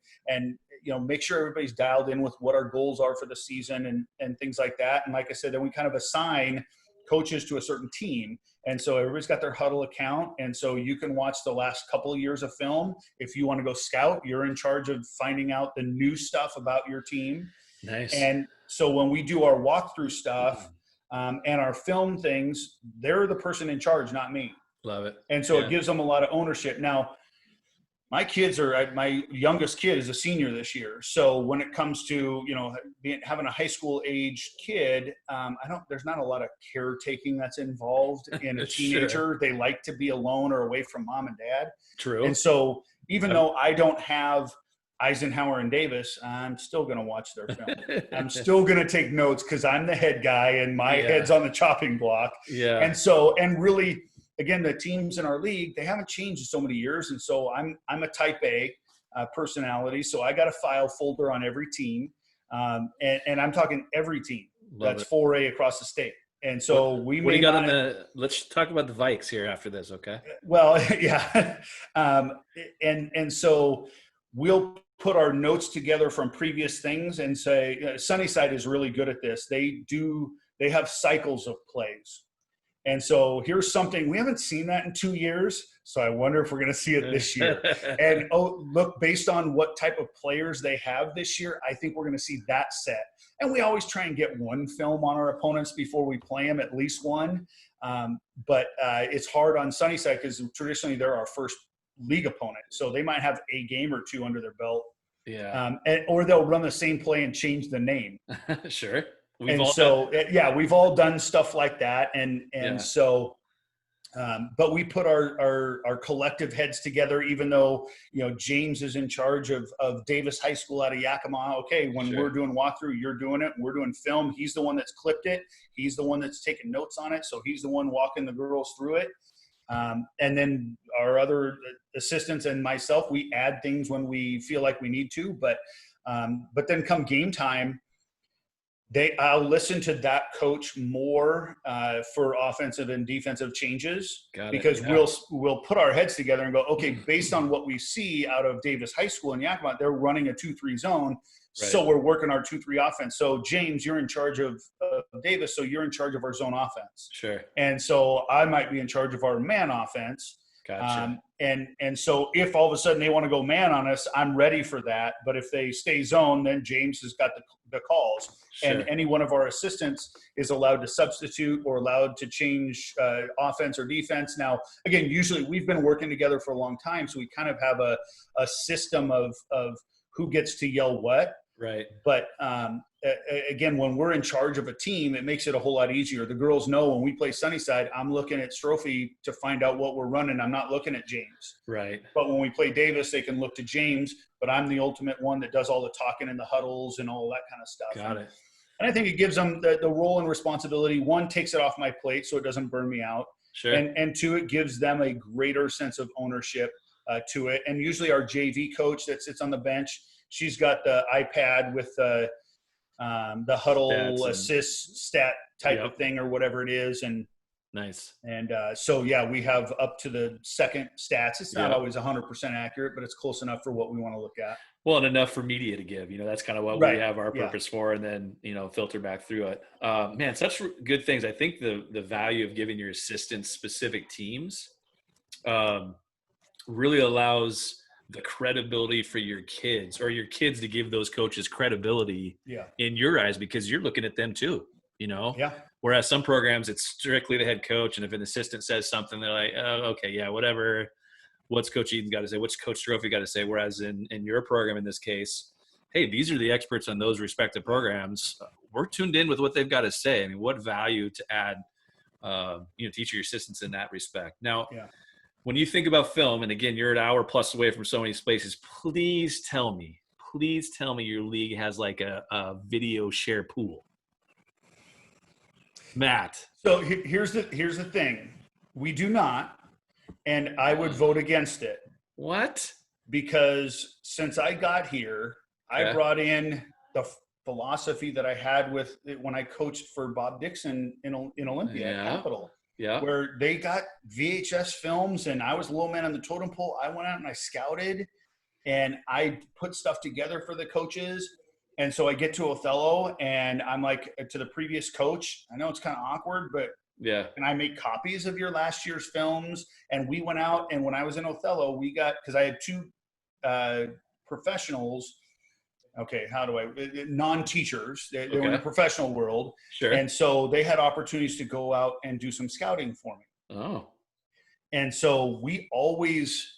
make sure everybody's dialed in with what our goals are for the season and things like that. And like I said, then we kind of assign coaches to a certain team. And so everybody's got their huddle account. And so you can watch the last couple of years of film. If you want to go scout, you're in charge of finding out the new stuff about your team. Nice. And so when we do our walkthrough stuff and our film things, they're the person in charge, not me. Love it. And so it gives them a lot of ownership. Now, my youngest kid is a senior this year. So when it comes to, having a high school age kid, there's not a lot of caretaking that's involved in a teenager. Sure. They like to be alone or away from mom and dad. True. And so even though I don't have Eisenhower and Davis, I'm still going to watch their film. I'm still going to take notes because I'm the head guy and my head's on the chopping block. Yeah. And really, again, the teams in our league, they haven't changed in so many years. And so I'm a type A personality. So I got a file folder on every team. And I'm talking every team. Love that's it. 4A across the state. And so what do you got on let's talk about the Vikes here after this. Okay. Well, yeah. And so we'll put our notes together from previous things and say, Sunnyside is really good at this. They have cycles of plays. And so here's something, we haven't seen that in 2 years. So I wonder if we're going to see it this year. And look, based on what type of players they have this year, I think we're going to see that set. And we always try and get one film on our opponents before we play them, at least one. But it's hard on Sunnyside because traditionally they're our first league opponent. So they might have a game or two under their belt. Yeah. Or they'll run the same play and change the name. Sure. We've all done stuff like that. So, but we put our collective heads together, even though, James is in charge of Davis High School out of Yakima. Okay. When we're doing walkthrough, you're doing it. We're doing film. He's the one that's clipped it. He's the one that's taking notes on it. So he's the one walking the girls through it. And then our other assistants and myself, we add things when we feel like we need to, but then come game time, I'll listen to that coach more for offensive and defensive changes because we'll put our heads together and go, okay, based on what we see out of Davis High School in Yakima, they're running a 2-3 zone. Right. So we're working our 2-3 offense. So James, you're in charge of Davis. So you're in charge of our zone offense. Sure. And so I might be in charge of our man offense. Gotcha. And so if all of a sudden they want to go man on us, I'm ready for that. But if they stay zone, then James has got the calls. Sure. And any one of our assistants is allowed to substitute or allowed to change offense or defense. Now, again, usually we've been working together for a long time, so we kind of have a system of who gets to yell what. Right. But again, when we're in charge of a team, it makes it a whole lot easier. The girls know when we play Sunnyside, I'm looking at Strophy to find out what we're running. I'm not looking at James. Right. But when we play Davis, they can look to James, but I'm the ultimate one that does all the talking in the huddles and all that kind of stuff. Got it. And I think it gives them the role and responsibility. One, takes it off my plate so it doesn't burn me out. Sure. And two, it gives them a greater sense of ownership to it. And usually our JV coach that sits on the bench, she's got the iPad with the huddle assist stat type of thing or whatever it is. And nice. And so, we have up to the second stats. It's not always 100% accurate, but it's close enough for what we want to look at. Well, and enough for media to give, that's kind of what we have our purpose for, and then, filter back through it. Man, such good things. I think the value of giving your assistants specific teams really allows the credibility for your kids to give those coaches credibility in your eyes, because you're looking at them too, whereas some programs it's strictly the head coach. And if an assistant says something, they're like, oh, okay, yeah, whatever. What's Coach Eden got to say? What's Coach Strophy got to say? Whereas in your program, in this case, hey, these are the experts on those respective programs. We're tuned in with what they've got to say. I mean, what value to add, teach your assistants in that respect. Now, when you think about film, and again, you're an hour plus away from so many places, please tell me your league has like a video share pool. Matt. So here's the thing. We do not, and I would vote against it. What? Because since I got here, I brought in the philosophy that I had with when I coached for Bob Dixon in Olympia at Capitol. Yeah. Where they got VHS films and I was the low man on the totem pole. I went out and I scouted and I put stuff together for the coaches. And so I get to Othello and I'm like to the previous coach, I know it's kind of awkward, but Yeah. Can I make copies of your last year's films? And we went out, and when I was in Othello, we got, because I had two professionals. Okay, how do I, non-teachers, they were in the Okay. professional world. Sure. And so they had opportunities to go out and do some scouting for me. Oh, And so we always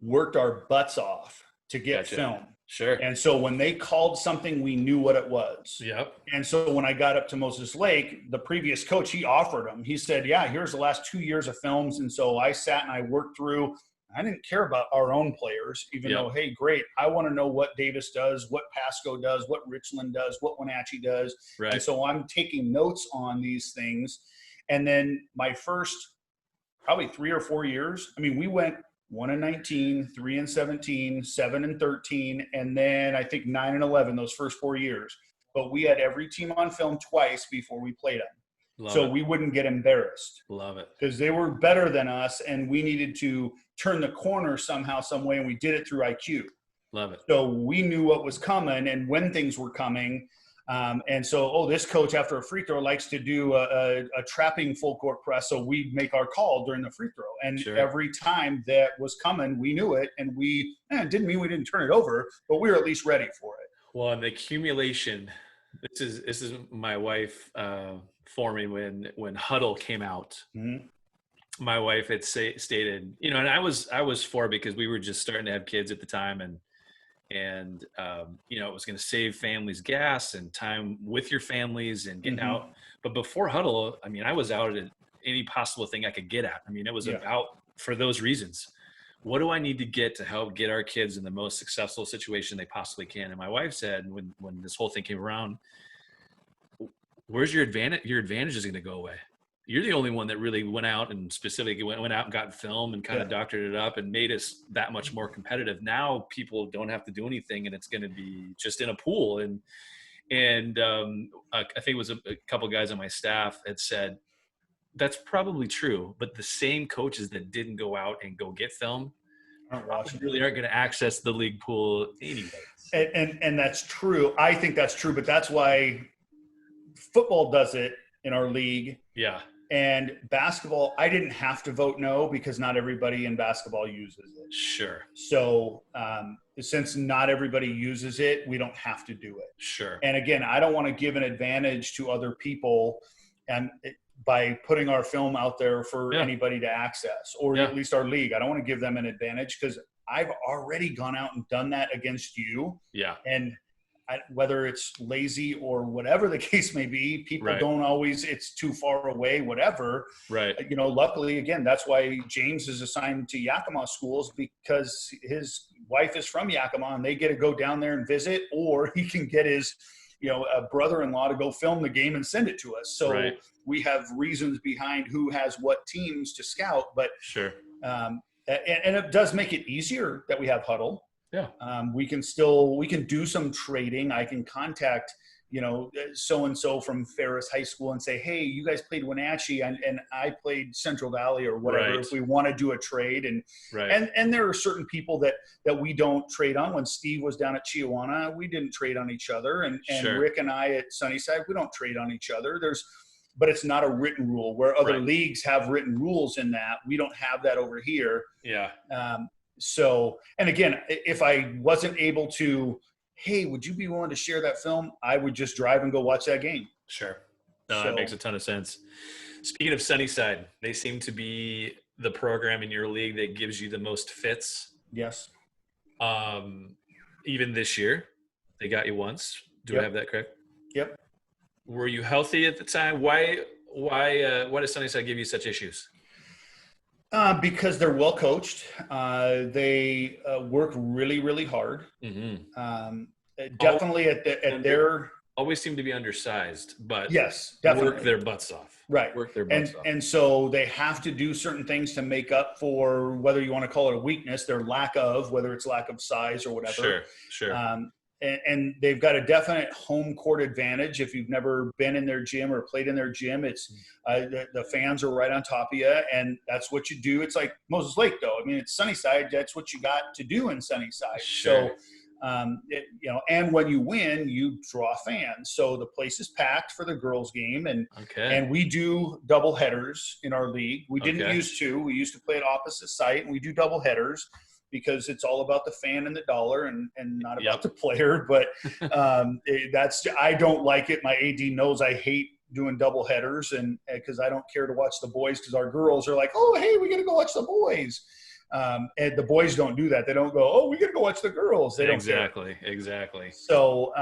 worked our butts off to get gotcha. film. Sure. And so when they called something, we knew what it was. Yep. And so when I got up to Moses Lake, the previous coach, he offered them. He said, yeah, here's the last 2 years of films. And so I sat and I worked through. I didn't care about our own players, even though, hey, great. I want to know what Davis does, what Pasco does, what Richland does, what Wenatchee does. Right. And so I'm taking notes on these things. And then my first probably 3 or 4 years, I mean, we went 1-19, 3-17, 7-13, and then I think 9-11 those first 4 years. But we had every team on film twice before we played them. So we wouldn't get embarrassed. Love it. Because they were better than us, and we needed to turn the corner somehow, some way, and we did it through IQ. Love it. So we knew what was coming and when things were coming. And so, this coach after a free throw likes to do a trapping full court press. So we make our call during the free throw. And every time that was coming, we knew it. And it didn't mean we didn't turn it over, but we were at least ready for it. Well, and the accumulation, this is my wife for me when Huddle came out. Mm-hmm. My wife had stated, and I was for it because we were just starting to have kids at the time, and it was going to save families gas and time with your families and getting out. But before Huddle, I mean, I was out at any possible thing I could get at. I mean, it was about for those reasons. What do I need to get to help get our kids in the most successful situation they possibly can? And my wife said, when this whole thing came around, where's your advantage? Your advantage is going to go away. You're the only one that really went out and specifically went out and got film and kind of doctored it up and made us that much more competitive. Now people don't have to do anything, and it's going to be just in a pool. And I think it was a couple guys on my staff had said, that's probably true, but the same coaches that didn't go out and go get film really aren't going to access the league pool anyways. And that's true. I think that's true, but that's why football does it in our league. Yeah. And basketball, I didn't have to vote no because not everybody in basketball uses it. Sure. So since not everybody uses it, we don't have to do it. Sure. And again, I don't want to give an advantage to other people and by putting our film out there for anybody to access, or at least our league. I don't want to give them an advantage because I've already gone out and done that against you. Yeah. And whether it's lazy or whatever the case may be, people don't always, it's too far away, whatever. Right. Luckily, again, that's why James is assigned to Yakima schools, because his wife is from Yakima and they get to go down there and visit, or he can get his, a brother-in-law to go film the game and send it to us. So we have reasons behind who has what teams to scout, but and it does make it easier that we have Huddle. Yeah. We can do some trading. I can contact, so-and-so from Ferris High School and say, hey, you guys played Wenatchee and I played Central Valley or whatever, if we want to do a trade. And there are certain people that we don't trade on. When Steve was down at Chiawana, we didn't trade on each other. And Rick and I at Sunnyside, we don't trade on each other. But it's not a written rule where other leagues have written rules in that. We don't have that over here. Yeah. So, and again, if I wasn't able to, hey, would you be willing to share that film? I would just drive and go watch that game. Sure. No, that makes a ton of sense. Speaking of Sunnyside, they seem to be the program in your league that gives you the most fits. Yes. Even this year, they got you once. Do I have that correct? Yep. Were you healthy at the time? Why does Sunnyside give you such issues? Because they're well coached. They work really, really hard. Mm-hmm. Definitely their always seem to be undersized, but yes, definitely work their butts off. Right. Work their butts off. And so they have to do certain things to make up for whether you want to call it a weakness, their lack of, whether it's lack of size or whatever. Sure. And they've got a definite home court advantage. If you've never been in their gym or played in their gym, it's the fans are right on top of you, and that's what you do. It's like Moses Lake, though. I mean, it's Sunnyside. That's what you got to do in Sunnyside. Sure. And when you win, you draw fans. So the place is packed for the girls' game, and we do double headers in our league. We didn't used to. We used to play at opposite site, and we do double headers because it's all about the fan and the dollar, and not about the player. But I don't like it. My AD knows I hate doing double headers, and because I don't care to watch the boys, because our girls are like, oh, hey, we got to go watch the boys. And the boys don't do that. They don't go, oh, we got to go watch the girls. They don't care. Exactly. So,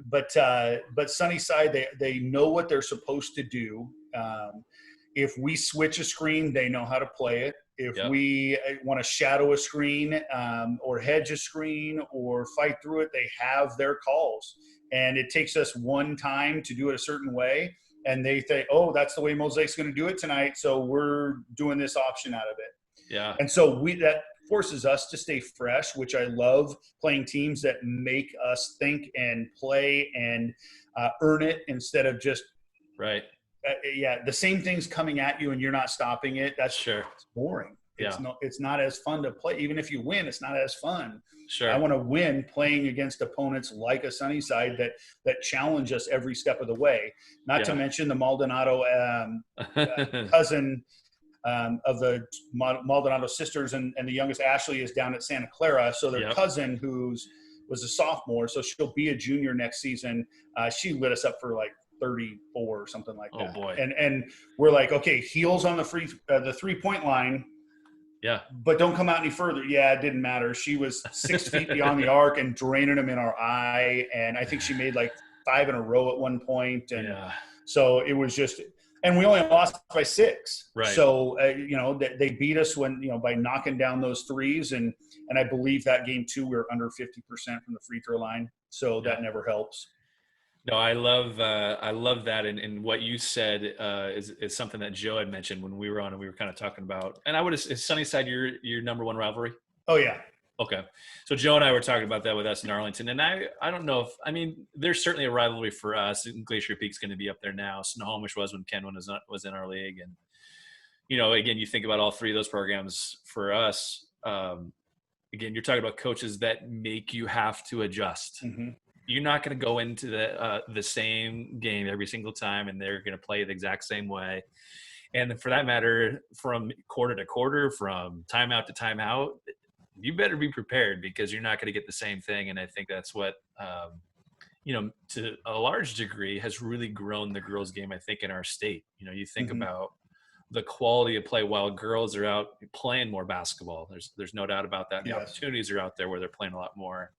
but Sunnyside, they know what they're supposed to do. If we switch a screen, they know how to play it. If we want to shadow a screen or hedge a screen or fight through it, they have their calls. And it takes us one time to do it a certain way. And they think, oh, that's the way Mosaic's going to do it tonight. So we're doing this option out of it. Yeah. And so that forces us to stay fresh, which I love, playing teams that make us think and play and earn it instead of just the same thing's coming at you and you're not stopping it. That's it's boring. It's not as fun to play. Even if you win, it's not as fun. Sure. I want to win playing against opponents like a Sunnyside that challenge us every step of the way. Not to mention the Maldonado cousin of the Maldonado sisters, and the youngest Ashley is down at Santa Clara. So their cousin, was a sophomore, so she'll be a junior next season. She lit us up for like 34 or something like that. Oh boy! And we're like, okay, heels on the 3-point line. Yeah. But don't come out any further. Yeah, it didn't matter. She was 6 feet beyond the arc and draining them in our eye. And I think she made like 5 in a row at one point. And so it was just – and we only lost by 6. Right. So, they beat us by knocking down those threes. And I believe that game, too, we were under 50% from the free throw line. So that never helps. No, I love that, and what you said is something that Joe had mentioned when we were on, and we were kind of talking about. And is Sunnyside your number one rivalry? Oh yeah. Okay, so Joe and I were talking about that with us in Arlington, and I don't know if there's certainly a rivalry for us. Glacier Peak's going to be up there now. Snohomish was when Kenwood was in our league, and again, you think about all three of those programs for us. Again, you're talking about coaches that make you have to adjust. Mm-hmm. You're not going to go into the same game every single time, and they're going to play the exact same way. And for that matter, from quarter to quarter, from timeout to timeout, you better be prepared because you're not going to get the same thing. And I think that's what, to a large degree, has really grown the girls' game, I think, in our state. You think about the quality of play while girls are out playing more basketball. There's no doubt about that. The opportunities are out there where they're playing a lot more.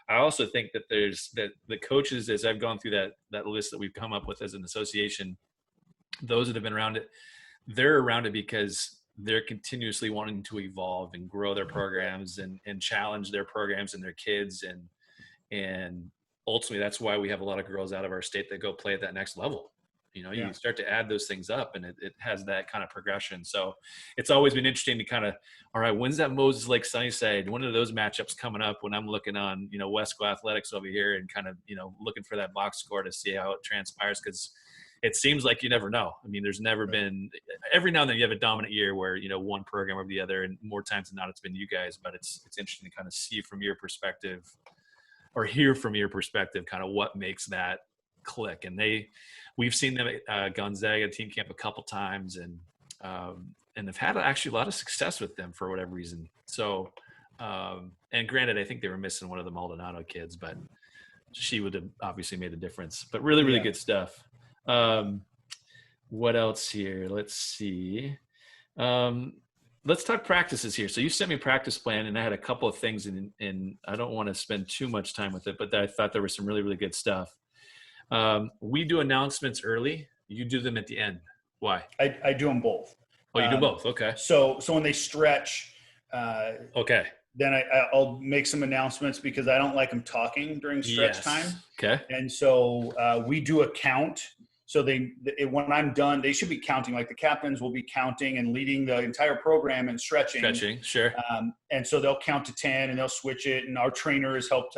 I also think that the coaches, as I've gone through that list that we've come up with as an association, those that have been around it, they're around it because they're continuously wanting to evolve and grow their programs and challenge their programs and their kids. And ultimately, that's why we have a lot of girls out of our state that go play at that next level. You start to add those things up, and it has that kind of progression. So it's always been interesting to kind of, all right, when's that Moses Lake Sunnyside? When are those matchups coming up when I'm looking on, Wesco Athletics over here and kind of, looking for that box score to see how it transpires? Because it seems like you never know. There's never been – every now and then you have a dominant year where, one program over the other, and more times than not it's been you guys. But it's interesting to kind of see from your perspective or hear from your perspective kind of what makes that click. And we've seen them at Gonzaga team camp a couple times, and have had actually a lot of success with them for whatever reason. So, and granted, I think they were missing one of the Maldonado kids, but she would have obviously made a difference. But really, really good stuff. What else here? Let's see. Let's talk practices here. So you sent me a practice plan, and I had a couple of things, and I don't want to spend too much time with it, but I thought there was some really, really good stuff. We do announcements early. You do them at the end. Why? I do them both. Oh, you do both. Okay. So when they stretch, okay. Then I'll make some announcements because I don't like them talking during stretch time. Okay. And so we do a count. So when I'm done, they should be counting. Like the captains will be counting and leading the entire program and stretching. Stretching, sure. And so they'll count to 10 and they'll switch it. And our trainer has helped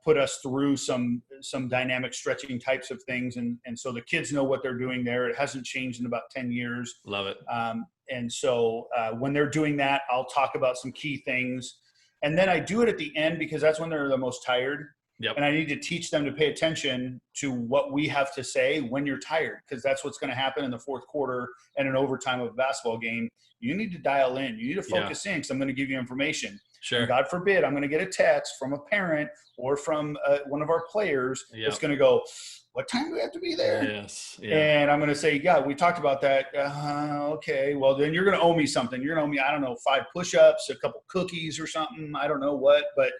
put us through some dynamic stretching types of things. And so the kids know what they're doing there. It hasn't changed in about 10 years. Love it. And so when they're doing that, I'll talk about some key things. And then I do it at the end because that's when they're the most tired. Yep. And I need to teach them to pay attention to what we have to say when you're tired, because that's what's going to happen in the fourth quarter and an overtime of a basketball game. You need to dial in. You need to focus in, because I'm going to give you information. Sure. And God forbid, I'm going to get a text from a parent or from one of our players that's going to go, what time do we have to be there? Yes. Yeah. And I'm going to say, yeah, we talked about that. Okay. Well, then you're going to owe me something. You're going to owe me, I don't know, 5 push-ups, a couple cookies or something. I don't know what, but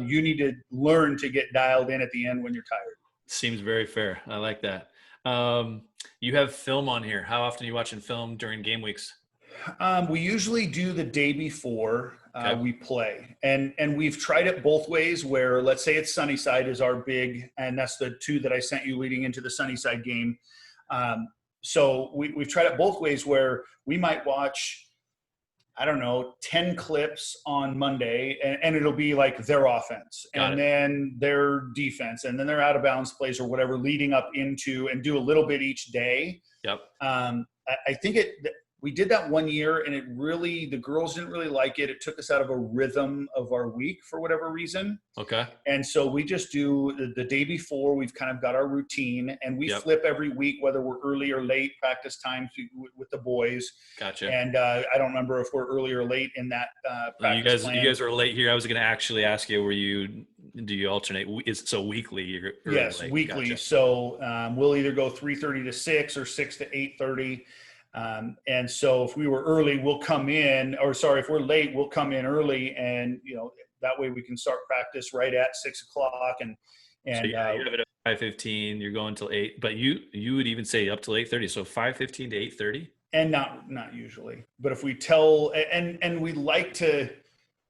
you need to learn to get dialed in at the end when you're tired. Seems very fair. I like that. You have film on here. How often are you watching film during game weeks? We usually do the day before we play, and we've tried it both ways, where let's say it's Sunnyside is our big, and that's the 2 that I sent you leading into the Sunnyside game. So we've tried it both ways, where we might watch, I don't know, 10 clips on Monday, and it'll be like their offense and then their defense and then their out of bounds plays or whatever leading up into, and do a little bit each day. Yep. I think we did that one year, and the girls didn't really like it. It took us out of a rhythm of our week for whatever reason. Okay. And so we just do the day before. We've kind of got our routine, and we flip every week, whether we're early or late practice times with the boys. Gotcha. And I don't remember if we're early or late in that practice plan. You guys are late here. I was going to actually ask you, do you alternate? So weekly? You're yes, late. weekly. Gotcha. So we'll either go 3:30 to 6 or 6 to 8:30. And so if we were early, we'll come in, if we're late, we'll come in early, and, that way we can start practice right at 6 o'clock. And so you have it at 5:15, you're going till 8, but you would even say up till 8:30. So 5:15 to 8:30. And not usually, but if we tell, and we like to,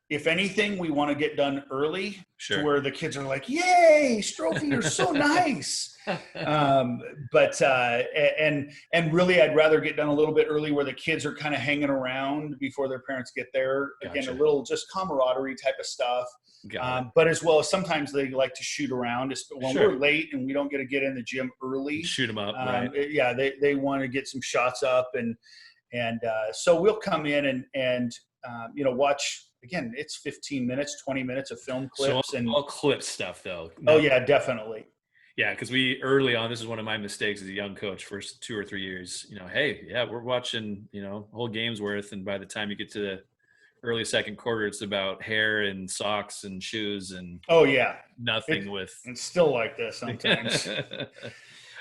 if anything, we want to get done early, to where the kids are like, yay, Strophy, you're so nice. But really, I'd rather get done a little bit early, where the kids are kind of hanging around before their parents get there. Gotcha. Again, a little just camaraderie type of stuff. But as well, sometimes they like to shoot around. When we're late and we don't get in the gym early, shoot them up. Right. Yeah, they want to get some shots up, and so we'll come in and watch. Again, it's 15 minutes, 20 minutes of film clips. So all clip stuff, though. Oh, yeah, definitely. Yeah, because early on, this is one of my mistakes as a young coach, first 2 or 3 years, we're watching, whole game's worth. And by the time you get to the early second quarter, it's about hair and socks and shoes and nothing with. It's still like this sometimes.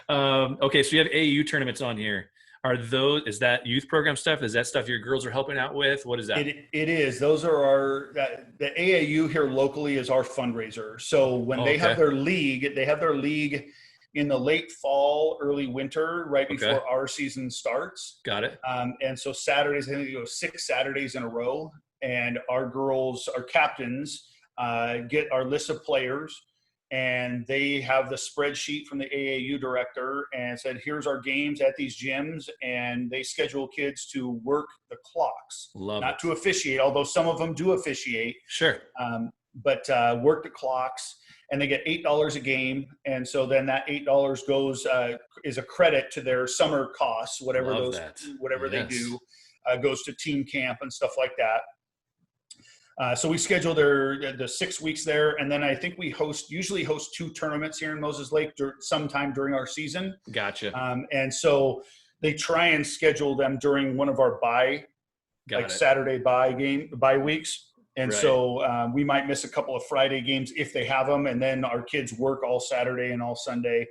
Okay, so you have AAU tournaments on here. Is that youth program stuff? Is that stuff your girls are helping out with? What is that? It is. Those are the AAU here locally is our fundraiser. So when they have their league in the late fall, early winter, right before our season starts. Got it. And so Saturdays, I think you go 6 Saturdays in a row, and our girls, our captains, get our list of players. And they have the spreadsheet from the AAU director and said, here's our games at these gyms. And they schedule kids to work the clocks, not to officiate, although some of them do officiate. Sure. But work the clocks, and they get $8 a game. And so then that $8 goes, is a credit to their summer costs, whatever they do, goes to team camp and stuff like that. So we schedule the 6 weeks there, and then I think we usually host 2 tournaments here in Moses Lake sometime during our season. Gotcha. And so they try and schedule them during one of our Saturday bye weeks. And so we might miss a couple of Friday games if they have them, and then our kids work all Saturday and all Sunday.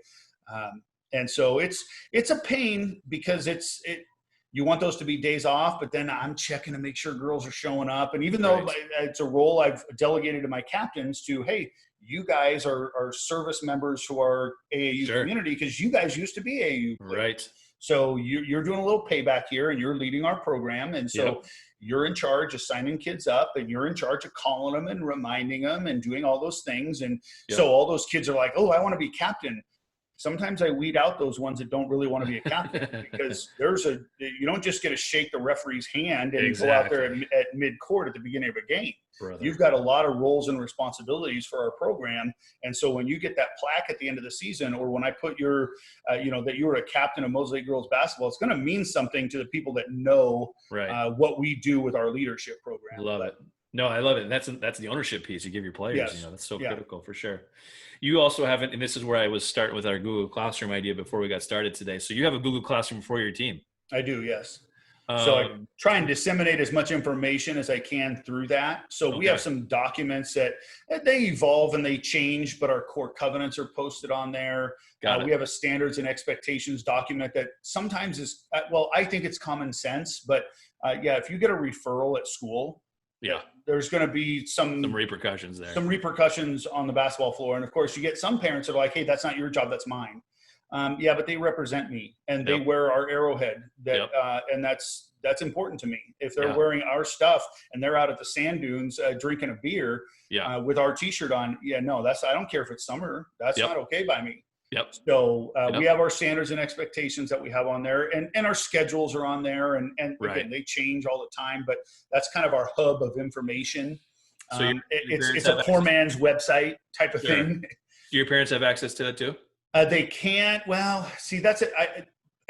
And so it's a pain, because you want those to be days off, but then I'm checking to make sure girls are showing up. And even though it's a role I've delegated to my captains to, hey, you guys are service members to our AAU community, because you guys used to be AAU players. Right. So you're doing a little payback here, and you're leading our program. And so you're in charge of signing kids up, and you're in charge of calling them and reminding them and doing all those things. And so all those kids are like, oh, I want to be captain. Sometimes I weed out those ones that don't really want to be a captain, because you don't just get to shake the referee's hand and go out there at mid-court at the beginning of a game. Brother. You've got a lot of roles and responsibilities for our program. And so when you get that plaque at the end of the season, or when I put that you were a captain of Moses Lake girls basketball, it's going to mean something to the people that know what we do with our leadership program. Love it. No, I love it. That's the ownership piece you give your players. Yes. That's so Yeah, critical for sure. You also haven't, and this is where I was starting with our Google Classroom idea before we got started today. So you have a Google Classroom for your team. I do. Yes. So I Um, try and disseminate as much information as I can through that. So we have okay, some documents that they evolve and they change, but our core covenants are posted on there. got We it. have a standards and expectations document that sometimes is, well, I think it's common sense, but yeah, if you get a referral at school, Yeah, there's going to be some repercussions there. some repercussions on the basketball floor. And of course, you get some parents that are like, hey, that's not your job, that's mine. Yeah, but they represent me and they Yep. wear our arrowhead Yep. and that's important to me. If they're Yeah. wearing our stuff and they're out at the sand dunes drinking a beer Yeah. with our t-shirt on, yeah, no, I don't care if it's summer. That's Yep. not okay by me. Yep. So Yep. we have our standards and expectations that we have on there, and our schedules are on there, and Right. again, they change all the time, but that's kind of our hub of information. So your It's parents a have poor man's website type of Sure. thing. Do your parents have access to that too? They can't. Well, see, that's it.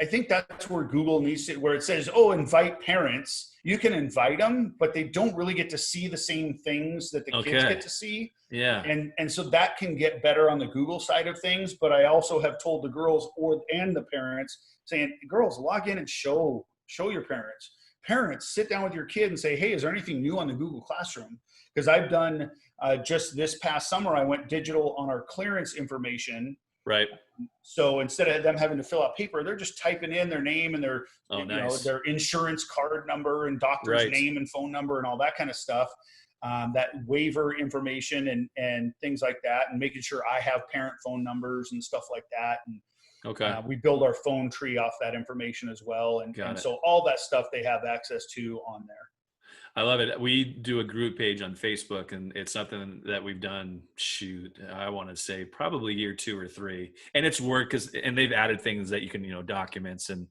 I think that's where Google needs to, where it says, "Oh, invite parents." You can invite them, but they don't really get to see the same things that the kids Okay. get to see. Yeah. And so that can get better on the Google side of things. But I also have told the girls and the parents saying, "Girls, log in and show your parents. Parents, sit down with your kid and say, hey, is there anything new on the Google Classroom?" Because I've done just this past summer, I went digital on our clearance information. Right. So instead of them having to fill out paper, they're just typing in their name and their Nice. their insurance card number and doctor's Right. name and phone number and all that kind of stuff. That waiver information and things like that, and making sure I have parent phone numbers and stuff like that. And Okay. we build our phone tree off that information as well. And so all that stuff they have access to on there. I love it. We do a group page on Facebook, and it's something that we've done, I want to say probably year 2 or 3. And it's work and they've added things that you can, documents. And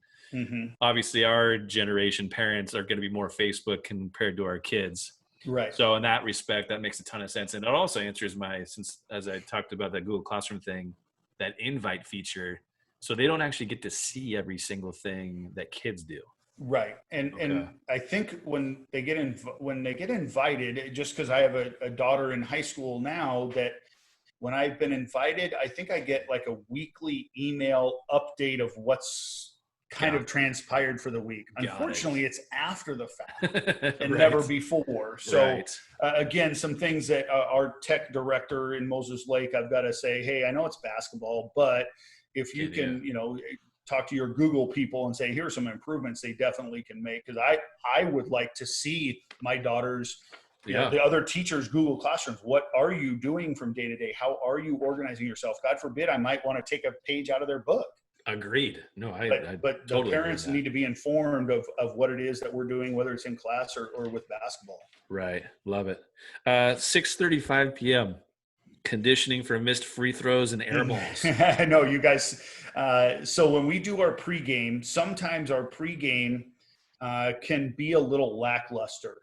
obviously our generation parents are going to be more Facebook compared to our kids. Right. So in that respect, that makes a ton of sense. And it also answers since as I talked about that Google Classroom thing, that invite feature. So they don't actually get to see every single thing that kids do. Right. And I think when they get invited, just because I have a daughter in high school now, that when I've been invited, I think I get like a weekly email update of what's kind of transpired for the week. Unfortunately, it's after the fact and never before. So again, some things that our tech director in Moses Lake, I've got to say, hey, I know it's basketball, but if you can, talk to your Google people and say, here's some improvements they definitely can make. Because I would like to see my daughters, the other teachers' Google Classrooms. What are you doing from day to day? How are you organizing yourself? God forbid, I might want to take a page out of their book. Agreed. No, but totally the parents need to be informed of what it is that we're doing, whether it's in class or with basketball. Right. Love it. 6:35 p.m. Conditioning for missed free throws and air balls. No, you guys. So when we do our pregame, sometimes our pregame can be a little lackluster.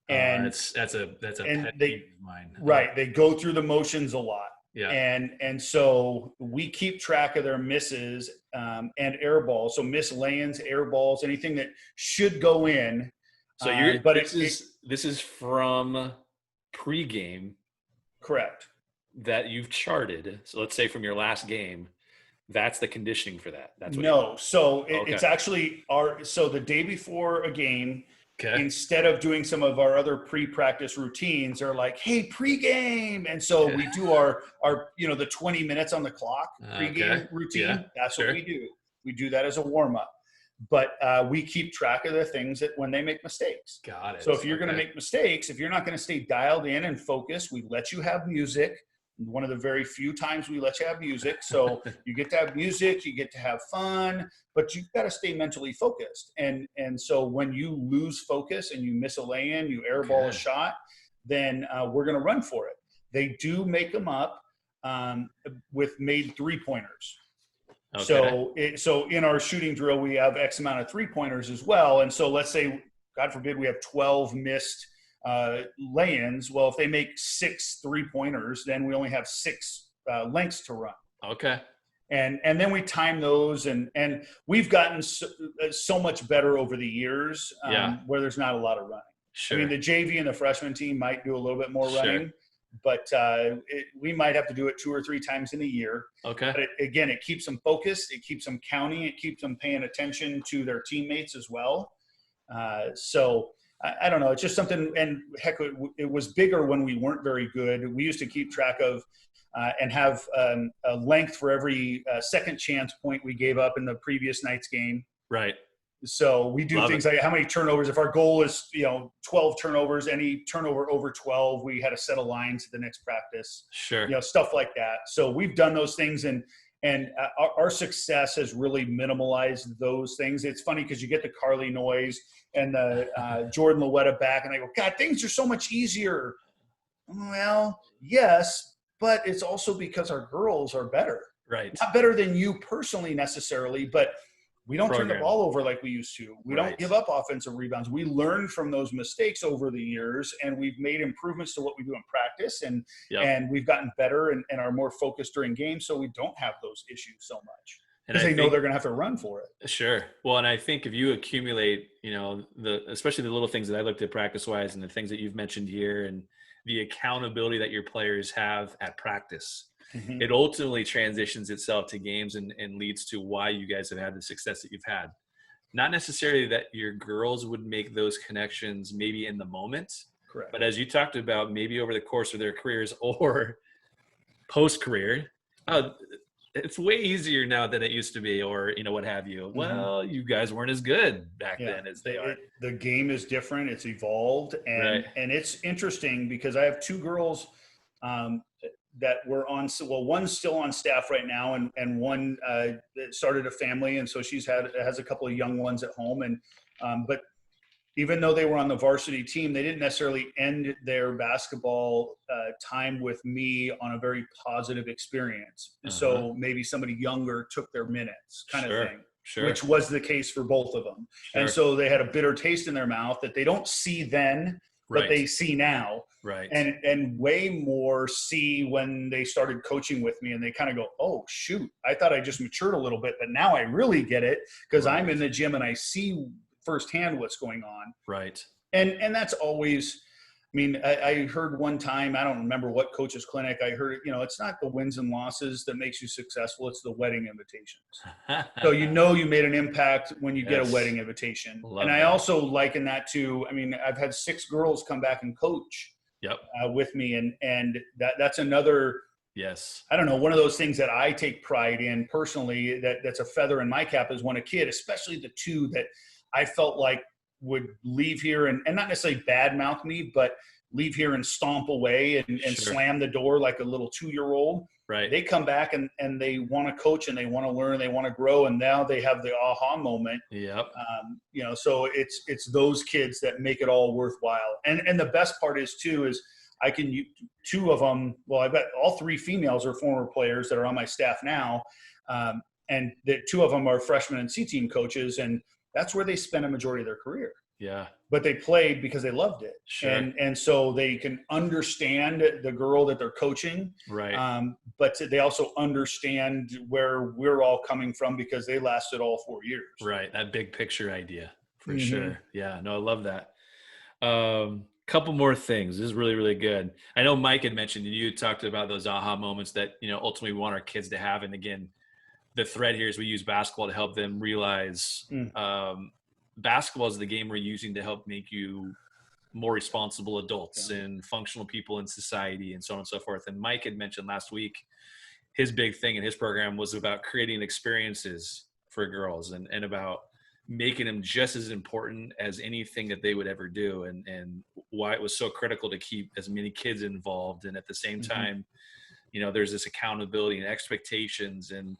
And that's a pet peeve of mine. Right. They go through the motions a lot. Yeah. And so we keep track of their misses and air balls. So miss lay-ins, air balls, anything that should go in. So this is from pregame. Correct. That you've charted. So let's say from your last game, that's the conditioning for that. That's what it's actually so the day before a game. Okay. Instead of doing some of our other pre-practice routines, they're like, hey, pregame. And so we do our the 20 minutes on the clock pregame routine. Yeah, that's what we do. We do that as a warm-up. But we keep track of the things that when they make mistakes. Got it. So if you're going to make mistakes, if you're not going to stay dialed in and focused, we let you have music. One of the very few times we let you have music. So you get to have music, you get to have fun, but you've got to stay mentally focused. And so when you lose focus and you miss a lay-in, you airball a shot, then we're going to run for it. They do make them up with made 3-pointers. Okay. So in our shooting drill, we have X amount of 3-pointers as well. And so let's say, God forbid, we have 12 missed lay-ins. Well, if they make 6 3-pointers, then we only have 6 lengths to run. Okay. And then we time those, and we've gotten so much better over the years where there's not a lot of running. I mean, Sure. the JV and the freshman team might do a little bit more Sure. running, but we might have to do it 2 or 3 times in a year. Okay. But again, it keeps them focused. It keeps them counting. It keeps them paying attention to their teammates as well. So I don't know. It's just something, and heck, it was bigger when we weren't very good. We used to keep track of and have a length for every second chance point we gave up in the previous night's game. Right. So we do Love things it. like how many turnovers. If our goal is 12 turnovers, any turnover over 12, we had a set of lines at the next practice. Sure. Stuff like that. So we've done those things, and our success has really minimalized those things. It's funny because you get the Carly Noise and the Jordan Luetta back, and I go, God, things are so much easier. Well, yes, but it's also because our girls are better. Right. Not better than you personally necessarily, but we don't turn the Program. ball over like we used to. We Right. don't give up offensive rebounds. We learn from those mistakes over the years, and we've made improvements to what we do in practice, and Yep. and we've gotten better and are more focused during games, so we don't have those issues so much And because I they know think- they're going to have to run for it. Sure. Well, and I think if you accumulate, especially the little things that I looked at practice-wise and the things that you've mentioned here and the accountability that your players have at practice, Mhm. it ultimately transitions itself to games and leads to why you guys have had the success that you've had. Not necessarily that your girls would make those connections maybe in the moment, Correct. but as you talked about, maybe over the course of their careers or post-career, it's way easier now than it used to be, or what have you. Well, you guys weren't as good back then as they are. The game is different. It's evolved, and Right. and it's interesting because I have 2 girls that were on. Well, one's still on staff right now, and one started a family, and so has a couple of young ones at home. And but even though they were on the varsity team, they didn't necessarily end their basketball time with me on a very positive experience. So maybe somebody younger took their minutes, kind of thing. Sure. Which was the case for both of them. Sure. And so they had a bitter taste in their mouth that they don't see then, but Right. they see now. Right. And way more see when they started coaching with me, and they kind of go, oh, shoot, I thought I just matured a little bit, but now I really get it because Right. I'm in the gym and I see firsthand what's going on. Right. And that's always, I heard one time, I don't remember what coach's clinic, I heard, it's not the wins and losses that makes you successful, it's the wedding invitations. So you made an impact when you get a Yes. wedding invitation. Love and I that. also liken that to, I've had 6 girls come back and coach Yep. with me, and that's another, Yes. I don't know, one of those things that I take pride in personally, that's a feather in my cap, is when a kid, especially the 2 that I felt like would leave here and not necessarily badmouth me, but leave here and stomp away and Sure. slam the door like a little 2-year-old. Right. They come back and they want to coach and they want to learn, they want to grow, and now they have the aha moment. Yep. So it's those kids that make it all worthwhile. And the best part is too is I can 2 of them. Well, I've got all 3 females are former players that are on my staff now, and the 2 of them are freshmen and C team coaches, and that's where they spend a majority of their career. Yeah. But they played because they loved it. Sure. And so they can understand the girl that they're coaching. Right. But they also understand where we're all coming from because they lasted all 4 years. Right. That big picture idea for Mhm. sure. Yeah. No, I love that. Couple more things. This is really, really good. I know Mike had mentioned, and you talked about those aha moments that, ultimately we want our kids to have. And again, the thread here is we use basketball to help them realize basketball is the game we're using to help make you more responsible adults and functional people in society and so on and so forth. And Mike had mentioned last week, his big thing in his program was about creating experiences for girls and about making them just as important as anything that they would ever do. And why it was so critical to keep as many kids involved. And at the same time, there's this accountability and expectations. And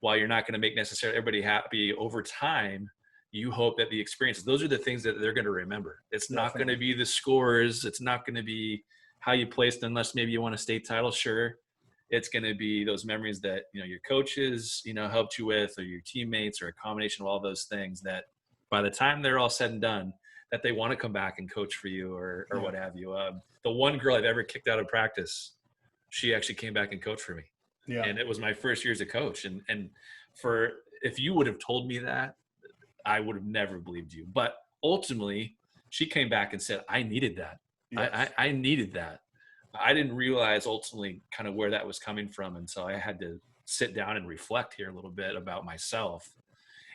while you're not going to make necessarily everybody happy over time, you hope that the experiences, those are the things that they're going to remember. It's not going to be the scores. It's not going to be how you placed, unless maybe you won a state title. Sure. It's going to be those memories that, your coaches, helped you with, or your teammates, or a combination of all those things that by the time they're all said and done, that they want to come back and coach for you or what have you. The one girl I've ever kicked out of practice, she actually came back and coached for me. Yeah. And it was my first year as a coach. And if you would have told me that, I would have never believed you. But ultimately, she came back and said, I needed that. Yes. I needed that. I didn't realize ultimately kind of where that was coming from. And so I had to sit down and reflect here a little bit about myself,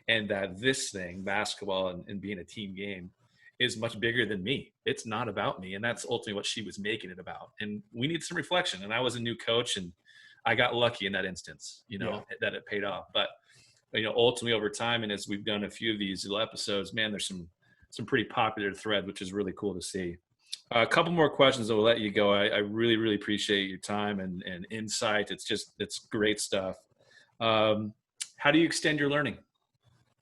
and that this thing, basketball and being a team game, is much bigger than me. It's not about me. And that's ultimately what she was making it about. And we need some reflection. And I was a new coach, and I got lucky in that instance, that it paid off. But, ultimately over time, and as we've done a few of these little episodes, man, there's some pretty popular thread, which is really cool to see. A couple more questions, and we'll let you go. I really, really appreciate your time and insight. It's great stuff. How do you extend your learning?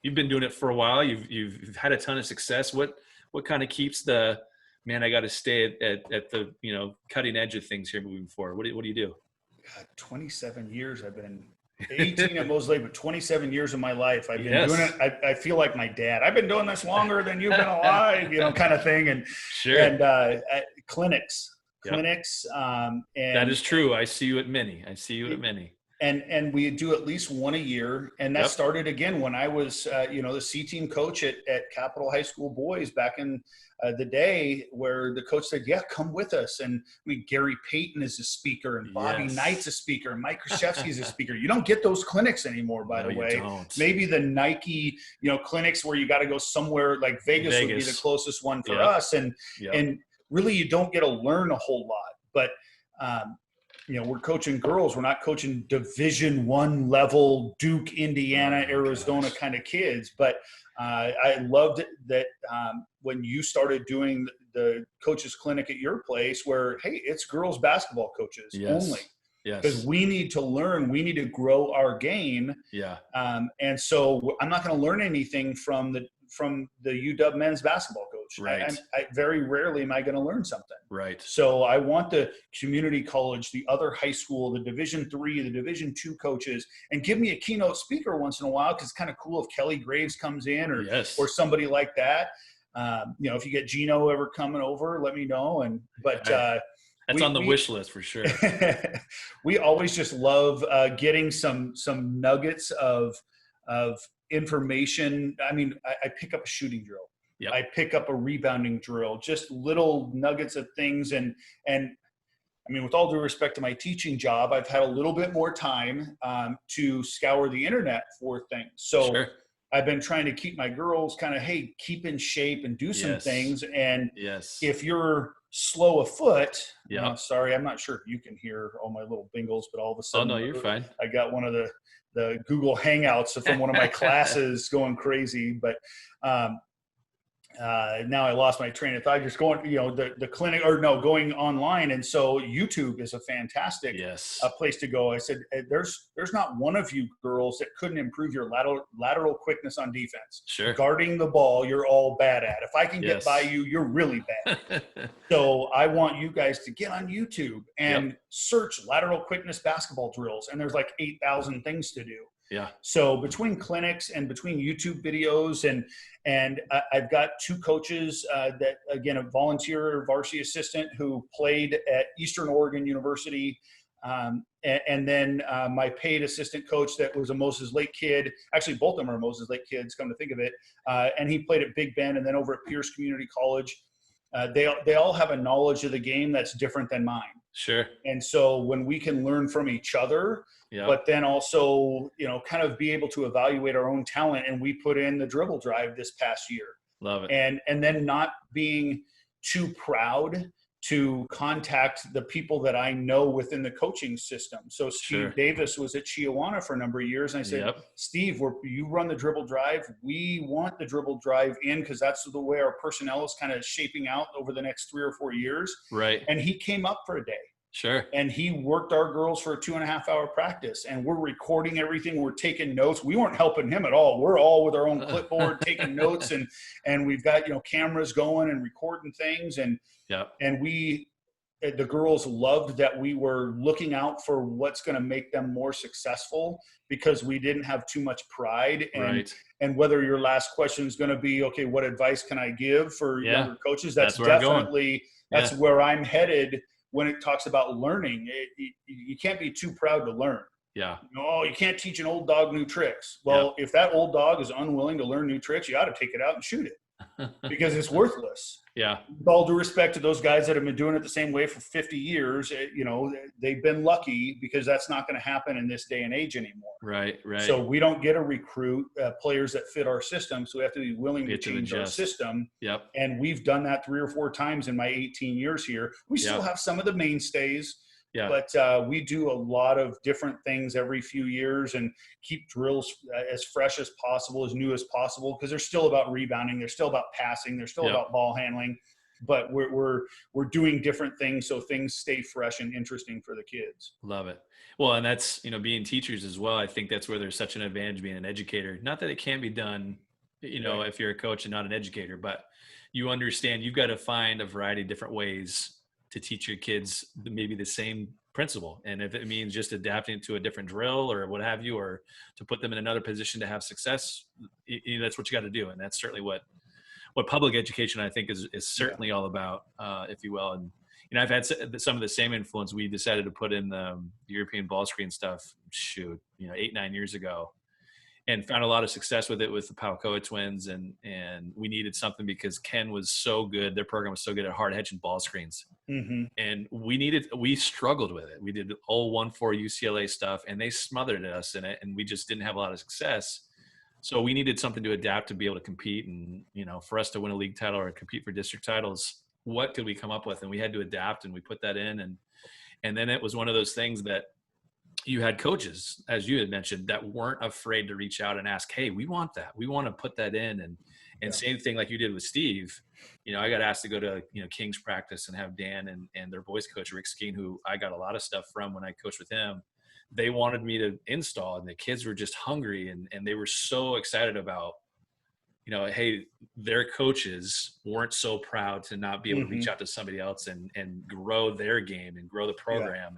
You've been doing it for a while. You've had a ton of success. What kind of keeps the, man, I got to stay at the, cutting edge of things here moving forward? What do you do? God, 27 years I've been 18 at Mosley, but 27 years of my life I've been doing it. I feel like my dad. I've been doing this longer than you've been alive, kind of thing. And sure. And clinics. Yep. And that is true. I see you at many. And we do at least one a year. And that started again when I was, the C team coach at Capitol High School boys back in the day, where the coach said, yeah, come with us. And Gary Payton is a speaker, and Bobby Knight's a speaker, and Mike Krzyzewski's a speaker. You don't get those clinics anymore, by the way. Maybe the Nike, clinics where you got to go somewhere like Vegas would be the closest one for us. And really you don't get to learn a whole lot. But we're coaching girls. We're not coaching Division I level Duke, Indiana, Arizona kind of kids. But I loved it that when you started doing the coaches clinic at your place, where, hey, it's girls basketball coaches only. Yes. Because we need to learn, we need to grow our game. Yeah. And so I'm not going to learn anything from the UW men's basketball coach. Right. I very rarely am I going to learn something. Right. So I want the community college, the other high school, the Division III, the Division II coaches, and give me a keynote speaker once in a while, because it's kind of cool if Kelly Graves comes in or somebody like that. If you get Gino ever coming over, let me know. That's on the wish list for sure. We always just love getting some nuggets of information. I pick up a shooting drill. Yep. I pick up a rebounding drill, just little nuggets of things. And with all due respect to my teaching job, I've had a little bit more time to scour the internet for things. So sure. I've been trying to keep my girls kind of, hey, keep in shape and do some things. And if you're slow of foot, sorry, I'm not sure if you can hear all my little bingles, but all of a sudden, oh no, you're fine. I got one of the Google Hangouts from one of my classes going crazy. But now I lost my train of thought. Just going, the clinic, going online. And so YouTube is a fantastic place to go. I said, there's not one of you girls that couldn't improve your lateral quickness on defense. Sure. Guarding the ball, you're all bad at. If I can get by you, you're really bad. So I want you guys to get on YouTube and search lateral quickness basketball drills. And there's like 8,000 things to do. Yeah. So between clinics and between YouTube videos and I've got two coaches that, again, a volunteer varsity assistant who played at Eastern Oregon University, and then my paid assistant coach that was a Moses Lake kid. Actually, both of them are Moses Lake kids, come to think of it. And he played at Big Bend and then over at Pierce Community College. They all have a knowledge of the game that's different than mine. Sure. And so when we can learn from each other, but then also, kind of be able to evaluate our own talent. And we put in the dribble drive this past year. Love it. And then not being too proud to contact the people that I know within the coaching system. So Steve Davis was at Chiawana for a number of years. And I said, Steve, you run the dribble drive. We want the dribble drive in, because that's the way our personnel is kind of shaping out over the next 3 or 4 years. Right. And he came up for a day. Sure. And he worked our girls for a 2.5 hour practice, and we're recording everything. We're taking notes. We weren't helping him at all. We're all with our own clipboard taking notes, and we've got, cameras going and recording things. And the girls loved that we were looking out for what's going to make them more successful, because we didn't have too much pride. And whether your last question is going to be, okay, what advice can I give for younger coaches? That's definitely, that's where I'm headed. When it talks about learning, you can't be too proud to learn. Yeah. No, you can't teach an old dog new tricks. Well, if that old dog is unwilling to learn new tricks, you ought to take it out and shoot it. because it's worthless. Yeah. With all due respect to those guys that have been doing it the same way for 50 years, they've been lucky, because that's not going to happen in this day and age anymore. Right. So we don't get to recruit players that fit our system. So we have to be willing to change our adjust. system. Yep. And we've done that 3 or 4 times in my 18 years here. We still have some of the mainstays. Yeah. But we do a lot of different things every few years and keep drills as fresh as possible, as new as possible, because they're still about rebounding. They're still about passing. They're still about ball handling. But we're doing different things so things stay fresh and interesting for the kids. Love it. Well, and that's, being teachers as well. I think that's where there's such an advantage being an educator. Not that it can't be done, Right. if you're a coach and not an educator, but you understand you've got to find a variety of different ways to teach your kids maybe the same principle. And if it means just adapting to a different drill or what have you, or to put them in another position to have success, that's what you got to do. And that's certainly what public education, I think, is certainly all about, if you will. And, I've had some of the same influence. We decided to put in the European ball screen stuff, 8-9 years ago, and found a lot of success with it with the Palcoa twins. And we needed something because Ken was so good. Their program was so good at hard hedge and ball screens. Mm-hmm. And we struggled with it. We did all 1-4 UCLA stuff, and they smothered us in it. And we just didn't have a lot of success. So we needed something to adapt to be able to compete. And, for us to win a league title or compete for district titles, what could we come up with? And we had to adapt, and we put that in. And then it was one of those things that you had coaches, as you had mentioned, that weren't afraid to reach out and ask, hey, we want that. We want to put that in. And same thing like you did with Steve. I got asked to go to, King's practice and have Dan and their voice coach, Rick Skeen, who I got a lot of stuff from when I coached with him. They wanted me to install, and the kids were just hungry, and they were so excited about, hey, their coaches weren't so proud to not be able to reach out to somebody else and grow their game and grow the program.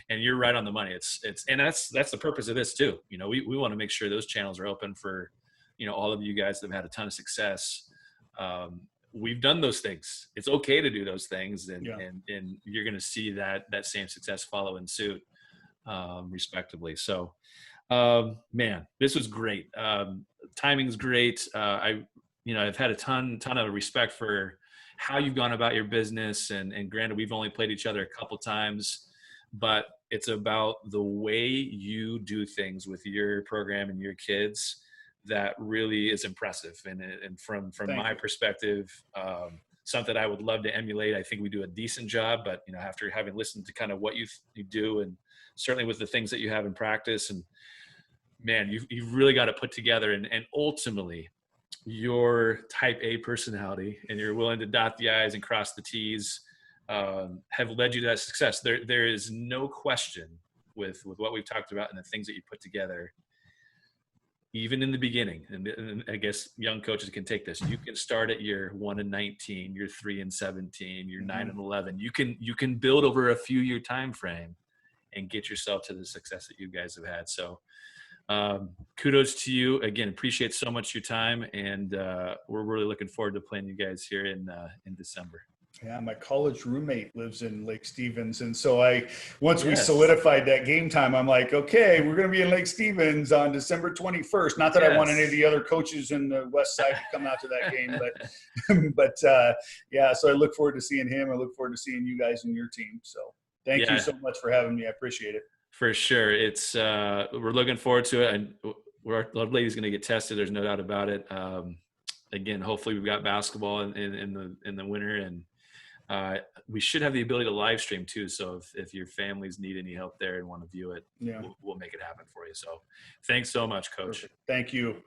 And you're right on the money. And that's the purpose of this too. We want to make sure those channels are open for, all of you guys that have had a ton of success. We've done those things. It's okay to do those things. And you're going to see that same success follow in suit, respectively. So, man, this was great. Timing's great. I've had a ton of respect for how you've gone about your business. And granted, we've only played each other a couple times, but it's about the way you do things with your program and your kids that really is impressive. And from my perspective, something I would love to emulate. I think we do a decent job, but after having listened to kind of what you do, and certainly with the things that you have in practice, and man, you've really got to put together, and ultimately your type A personality, and you're willing to dot the I's and cross the T's, have led you to that success. There is no question with what we've talked about and the things that you put together, even in the beginning. And I guess young coaches can take this. You can start at your 1-19, you're 3-17, you're 9-11. You can build over a few year time frame and get yourself to the success that you guys have had. So kudos to you again. Appreciate so much your time, and we're really looking forward to playing you guys here in December. Yeah, my college roommate lives in Lake Stevens, and so once we solidified that game time, I'm like, okay, we're going to be in Lake Stevens on December 21st. Not that I want any of the other coaches in the West Side to come out to that game, but so I look forward to seeing him. I look forward to seeing you guys and your team. So thank you so much for having me. I appreciate it. For sure. It's we're looking forward to it, and our lady's going to get tested. There's no doubt about it. Again, hopefully we've got basketball in the winter, and we should have the ability to live stream too. So if your families need any help there and want to view it, we'll make it happen for you. So thanks so much, Coach. Perfect. Thank you.